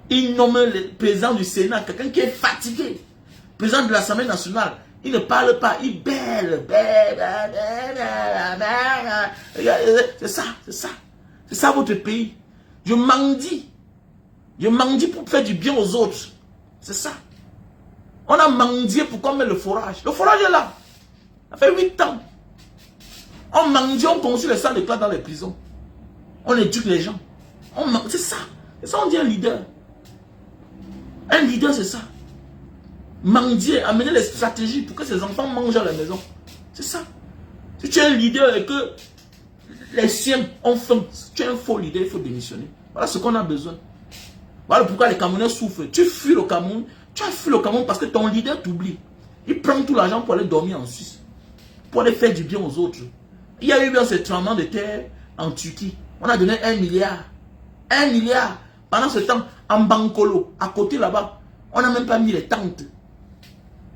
Il nomme le président du Sénat, quelqu'un qui est fatigué. Président de l'Assemblée nationale. Il ne parle pas, il bêle. C'est ça, c'est ça. C'est ça votre pays. Je mendie. Je mendie pour faire du bien aux autres. C'est ça. On a mendié pour qu'on mette le forage. Le forage est là. Ça fait 8 ans. On mendie, on construit les salles de classe dans les prisons. On éduque les gens. C'est ça. C'est ça on dit un leader. Un leader, c'est ça. Mendier, amener les stratégies pour que ses enfants mangent à la maison. C'est ça. Si tu es un leader et que les siens ont faim, si tu es un faux leader, il faut démissionner. Voilà ce qu'on a besoin. Voilà pourquoi les Camerounais souffrent. Tu fuis le Cameroun. Tu as fui le Cameroun parce que ton leader t'oublie. Il prend tout l'argent pour aller dormir en Suisse. Pour aller faire du bien aux autres. Il y a eu bien ces tremblements de terre. en Turquie. On a donné 1 milliard. 1 milliard. Pendant ce temps, en Bankolo, à côté là-bas, on n'a même pas mis les tentes.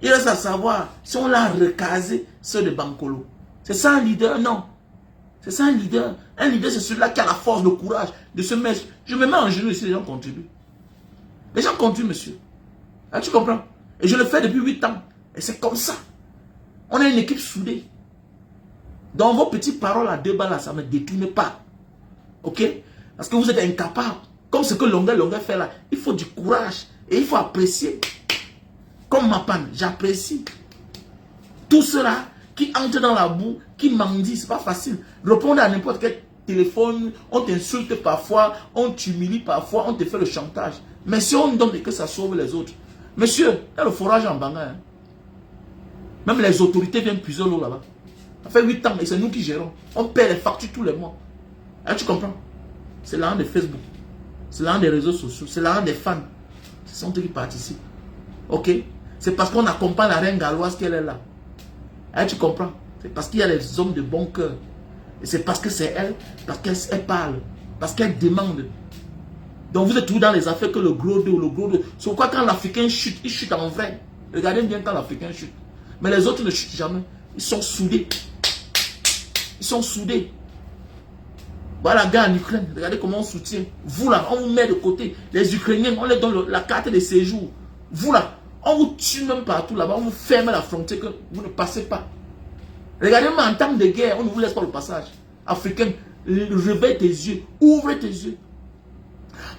Il reste à savoir si on l'a recasé, ceux de Bankolo. C'est ça un leader? Non. C'est ça un leader. Un leader, c'est celui-là qui a la force, le courage de se mettre. Je me mets en genoux ici, les gens contribuent. Les gens contribuent, monsieur. Ah, tu comprends? Et je le fais depuis 8 ans. Et c'est comme ça. On a une équipe soudée. Dans vos petites paroles à 2 balles, là, ça ne me détourne pas. Ok? Parce que vous êtes incapable. Comme ce que Longueur fait là. Il faut du courage. Et il faut apprécier. Comme ma panne, j'apprécie. Tout cela qui entre dans la boue, qui mendie, c'est pas facile. Répondre à n'importe quel téléphone, on t'insulte parfois, on t'humilie parfois, on te fait le chantage. Mais si on donne et que ça sauve les autres. Monsieur, il y a le forage en Banga. Hein. Même les autorités viennent puiser l'eau là-bas. Ça fait 8 ans et c'est nous qui gérons. On paie les factures tous les mois. Ah, tu comprends? C'est l'argent de Facebook. C'est l'argent des réseaux sociaux. C'est l'argent des fans. Ce sont eux qui participent. Ok? C'est parce qu'on accompagne la reine galloise qu'elle est là. Ah, tu comprends? C'est parce qu'il y a les hommes de bon cœur. Et c'est parce que c'est elle, parce qu'elle parle, parce qu'elle demande. Donc vous êtes toujours dans les affaires que le gros dos, le gros dos. C'est pourquoi quand l'Africain chute, il chute en vrai. Regardez bien quand l'Africain chute. Mais les autres ne chutent jamais. Ils sont soudés. Ils sont soudés. Voilà, gars en Ukraine, regardez comment on soutient. Vous là, on vous met de côté. Les Ukrainiens, on les donne la carte de séjour. Vous là, on vous tue même partout là-bas. On vous ferme la frontière que vous ne passez pas. Regardez-moi en temps de guerre, on ne vous laisse pas le passage. Africain, réveille tes yeux, ouvre tes yeux.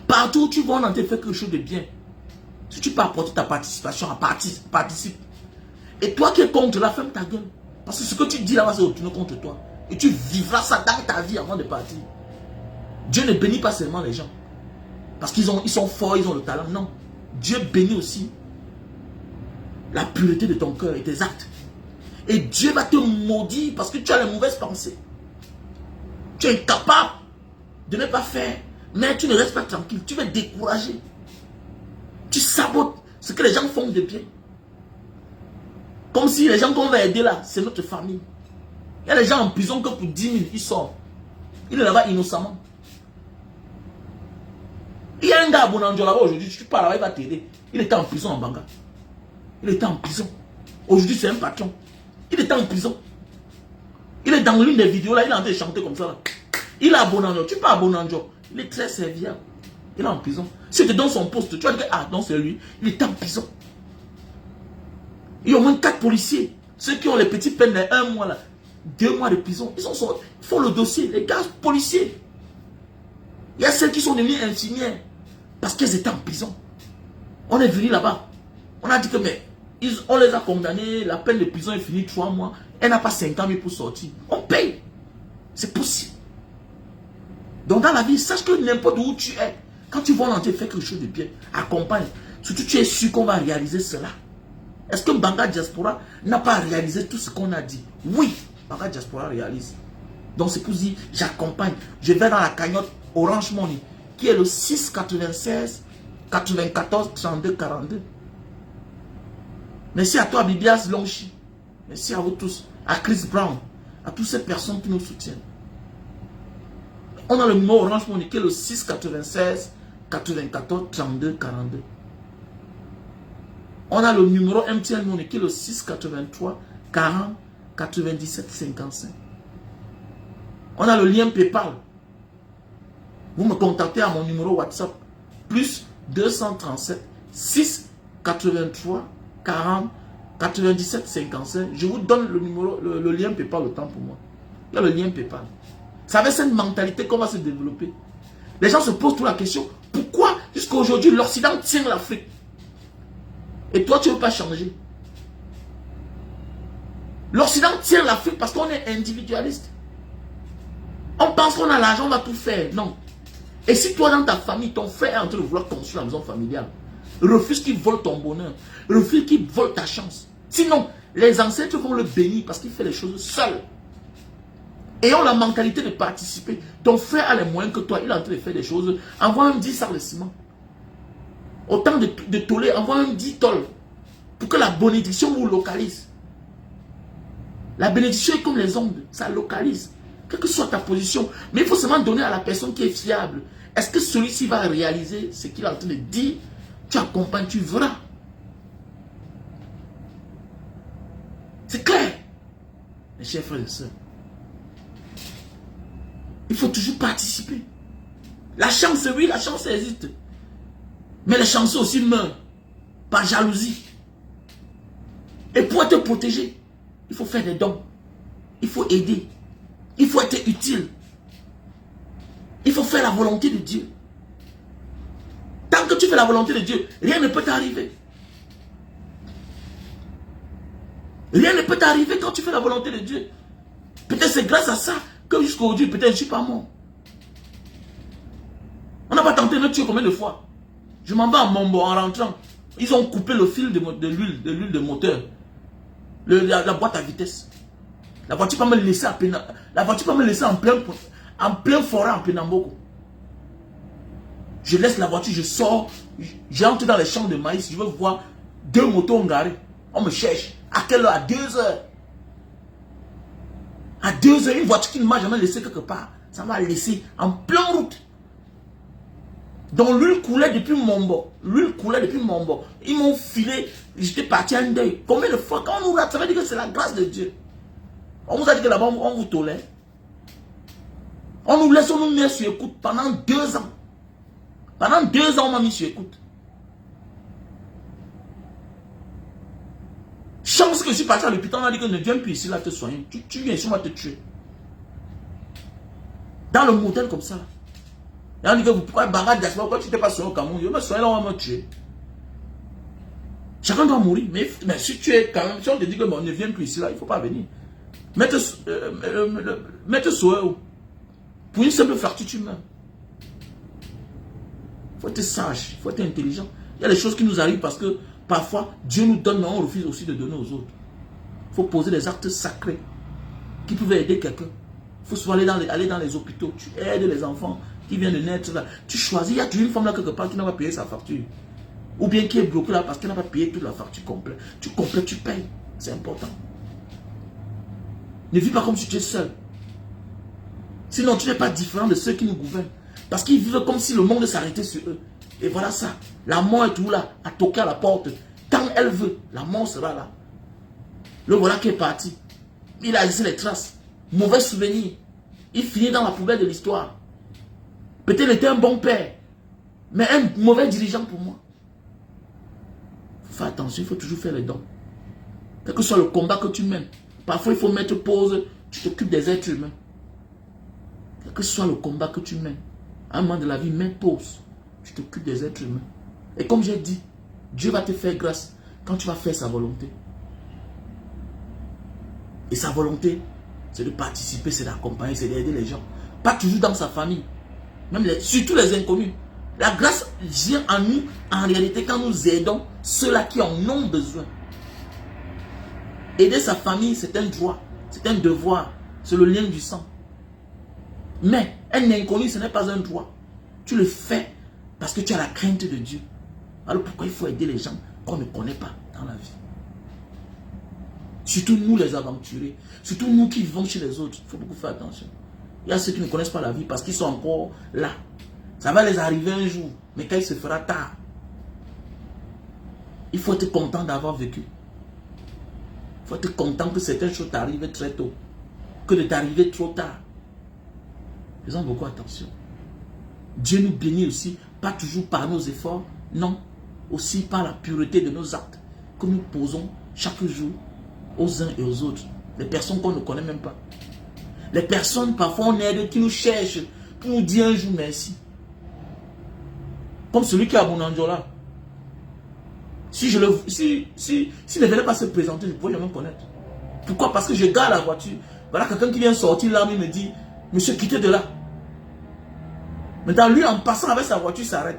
Partout où tu vas, on te fait quelque chose de bien. Si tu peux apporter ta participation, participe. Et toi qui es contre la ferme ta gueule. Parce que ce que tu dis là-bas, c'est retourner contre toi. Et tu vivras ça dans ta vie avant de partir. Dieu ne bénit pas seulement les gens. Parce qu'ils sont forts, ils ont le talent. Non. Dieu bénit aussi la pureté de ton cœur et tes actes. Et Dieu va te maudire parce que tu as les mauvaises pensées. Tu es incapable de ne pas faire. Mais tu ne restes pas tranquille. Tu vas décourager. Tu sabotes ce que les gens font de bien. Comme si les gens qu'on va aider là, c'est notre famille. Il y a des gens en prison que pour 10 000, ils sortent. Il est là-bas innocemment. Il y a un gars à Bonanjo là-bas aujourd'hui, tu parles là-bas, il va t'aider. Il était en prison en Banga. Il était en prison. Aujourd'hui, c'est un patron. Il était en prison. Il est dans l'une des vidéos là, il est en train de chanter comme ça. Là. Il est à Bonanjo. Tu parles à Bonanjo. Il est très serviable. Il est en prison. Si tu te donnes son poste, tu vas dire, ah non, c'est lui. Il est en prison. Il y a au moins 4 policiers. Ceux qui ont les petites peines de 1 mois là. 2 mois de prison. Ils font le dossier. Les gars policiers. Il y a celles qui sont devenues infirmières. Parce qu'elles étaient en prison. On est venu là-bas. On a dit que mais on les a condamnés. La peine de prison est finie 3 mois. Elle n'a pas 50 000 pour sortir. On paye. C'est possible. Donc dans la vie, sache que n'importe où tu es, quand tu vois on te faire quelque chose de bien, accompagne. Surtout tu es sûr qu'on va réaliser cela. Est-ce que Banga Diaspora n'a pas réalisé tout ce qu'on a dit? Oui, Banga Diaspora réalise. Donc c'est pour dire, j'accompagne. Je vais dans la cagnotte Orange Money, qui est le 6 96 94 32 42. Merci à toi, Bibias Longchi. Merci à vous tous. À Chris Brown. À toutes ces personnes qui nous soutiennent. On a le numéro Orange Money, qui est le 6 96 94 32 42. On a le numéro MTN Money qui est le 683 40 97 55. On a le lien PayPal. Vous me contactez à mon numéro WhatsApp plus 237 6 83 40 97 55. Je vous donne le numéro, le lien PayPal, le temps pour moi. Il y a le lien PayPal. Vous savez, c'est une mentalité qu'on va se développer. Les gens se posent toute la question, pourquoi jusqu'à aujourd'hui l'Occident tient l'Afrique? Et toi, tu ne veux pas changer. L'Occident tient l'Afrique parce qu'on est individualiste. On pense qu'on a l'argent, on va tout faire. Non. Et si toi, dans ta famille, ton frère est en train de vouloir construire la maison familiale, refuse qu'il vole ton bonheur, refuse qu'il vole ta chance. Sinon, les ancêtres vont le bénir parce qu'il fait les choses seul. Ayons la mentalité de participer. Ton frère a les moyens que toi, il est en train de faire des choses. Envoie même 10 sacs de ciment. Autant de tollés, envoie même 10 tolls. Pour que la bénédiction vous localise. La bénédiction est comme les ondes, ça localise. quelle que soit ta position. Mais il faut seulement donner à la personne qui est fiable. Est-ce que celui-ci va réaliser ce qu'il est en train de dire? Tu accompagnes, tu verras. C'est clair. Mes chers frères et sœurs. Il faut toujours participer. La chance, oui, la chance existe. Mais les chanceux aussi meurent par jalousie. Et pour être protégé, il faut faire des dons. Il faut aider. Il faut être utile. Il faut faire la volonté de Dieu. Tant que tu fais la volonté de Dieu, rien ne peut t'arriver. Rien ne peut t'arriver quand tu fais la volonté de Dieu. Peut-être c'est grâce à ça que jusqu'à aujourd'hui, peut-être je ne suis pas mort. On n'a pas tenté de me tuer combien de fois? Je m'en vais à Mombo en rentrant. Ils ont coupé le fil de l'huile de moteur. La boîte à vitesse. La voiture peut me laisser à peine. La voiture peut me laisser en plein forêt en Pénamboko. Je laisse la voiture, je sors, j'entre dans les champs de maïs, je veux voir 2 motos garées. On me cherche. À quelle heure? À 2 heures. À 2 heures, une voiture qui ne m'a jamais laissé quelque part. Ça m'a laissé en pleine route. Donc l'huile coulait depuis Mombo. L'huile coulait depuis Mombo. Ils m'ont filé, j'étais parti en deuil. Combien de fois, quand on nous rate, ça veut dire que c'est la grâce de Dieu. On vous a dit que là-bas, on vous tolère. On nous laisse, on nous met sur écoute pendant 2 ans. Pendant 2 ans, on m'a mis sur écoute. Chance que je suis parti à l'hôpital, on a dit que ne viens plus ici là te soigner. Tu viens ici, on va te tuer. Dans le modèle comme ça. Et on dit que vous pourquoi Banga Diaspora, pourquoi tu t'es pas soigné au Cameroun? Je me soigner là, on va me tuer. Chacun doit mourir. Mais si tu es quand même, si on te dit que bon, ne viens plus ici là, il ne faut pas venir. Mets-toi sur pour une simple fracture, tu meurs. Il faut être sage, il faut être intelligent. Il y a des choses qui nous arrivent parce que parfois, Dieu nous donne, mais on refuse aussi de donner aux autres. Il faut poser des actes sacrés qui peuvent aider quelqu'un. Il faut souvent aller dans les hôpitaux. Tu aides les enfants qui viennent de naître là. Tu choisis, il y a toujours une femme là quelque part qui n'a pas payé sa facture. Ou bien qui est bloquée là parce qu'elle n'a pas payé toute la facture complète. Tu complètes, tu payes. C'est important. Ne vis pas comme si tu es seul. Sinon, tu n'es pas différent de ceux qui nous gouvernent. Parce qu'ils vivent comme si le monde s'arrêtait sur eux. Et voilà ça. La mort est tout là, à toquer à la porte. Quand elle veut, la mort sera là. Le voilà qui est parti. Il a laissé les traces. Mauvais souvenir. Il finit dans la poubelle de l'histoire. Peut-être il était un bon père. Mais un mauvais dirigeant pour moi. Il faut faire attention, il faut toujours faire les dons. Quel que soit le combat que tu mènes. Parfois, il faut mettre pause. Tu t'occupes des êtres humains. Quel que soit le combat que tu mènes. À un moment de la vie, mets pause. Tu t'occupes des êtres humains. Et comme j'ai dit, Dieu va te faire grâce quand tu vas faire sa volonté. Et sa volonté, c'est de participer, c'est d'accompagner, c'est d'aider les gens. Pas toujours dans sa famille. Même surtout les inconnus. La grâce vient en nous, en réalité, quand nous aidons ceux-là qui en ont besoin. Aider sa famille, c'est un droit, c'est un devoir, c'est le lien du sang. Mais un inconnu, ce n'est pas un droit. Tu le fais parce que tu as la crainte de Dieu. Alors pourquoi il faut aider les gens qu'on ne connaît pas dans la vie? Surtout nous les aventuriers, surtout nous qui vivons chez les autres, il faut beaucoup faire attention. Il y a ceux qui ne connaissent pas la vie parce qu'ils sont encore là. Ça va les arriver un jour, mais quand il se fera tard, il faut être content d'avoir vécu. Il faut être content que certaines choses t'arrivent très tôt, que de t'arriver trop tard. Faisons beaucoup attention. Dieu nous bénit aussi, pas toujours par nos efforts, non, aussi par la pureté de nos actes que nous posons chaque jour aux uns et aux autres. Les personnes qu'on ne connaît même pas. Les personnes, parfois on aide, qui nous cherchent pour nous dire un jour merci. Comme celui qui est à Bonanjola. Si ne venait pas se présenter, je ne pourrais jamais me connaître. Pourquoi? Parce que je garde la voiture. Voilà quelqu'un qui vient sortir là, il me dit, monsieur, quittez de là. Maintenant, lui, en passant avec sa voiture, il s'arrête.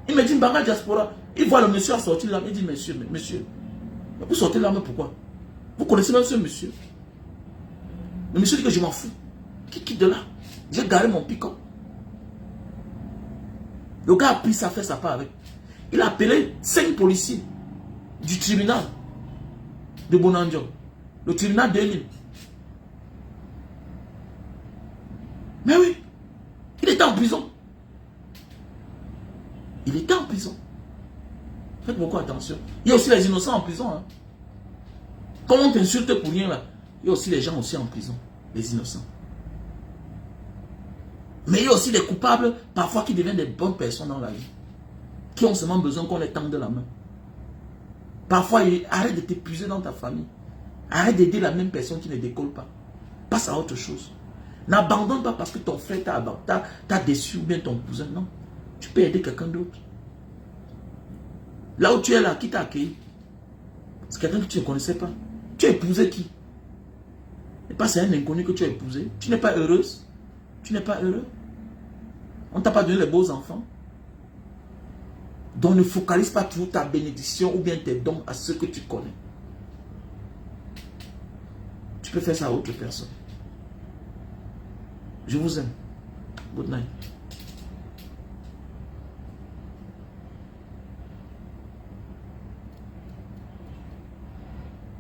Il me dit, Banga Diaspora. Il voit le monsieur sortir là, il dit, monsieur, vous sortez là, mais pourquoi? Vous connaissez même ce monsieur. Le monsieur dit que je m'en fous. Qui quitte de là? J'ai garé mon pick-up. Le gars a pris sa fait sa part avec. Il a appelé 5 policiers du tribunal de Bonanjo. Le tribunal 2000. Mais oui, il était en prison. Il était en prison. Faites beaucoup attention. Il y a aussi les innocents en prison. Hein. Comme on t'insulte pour rien là, il y a aussi les gens aussi en prison. Les innocents. Mais il y a aussi des coupables, parfois qui deviennent des bonnes personnes dans la vie. Qui ont seulement besoin qu'on les tende la main. Parfois, arrête de t'épuiser dans ta famille. Arrête d'aider la même personne qui ne décolle pas. Passe à autre chose. N'abandonne pas parce que ton frère t'a déçu ou bien ton cousin. Non. Tu peux aider quelqu'un d'autre. Là où tu es là, qui t'a accueilli? C'est quelqu'un que tu ne connaissais pas. Tu as épousé qui? Et pas c'est un inconnu que tu as épousé. Tu n'es pas heureuse. Tu n'es pas heureux. On ne t'a pas donné les beaux enfants. Donc ne focalise pas toujours ta bénédiction ou bien tes dons à ceux que tu connais. Tu peux faire ça à autre personne. Je vous aime. Good night.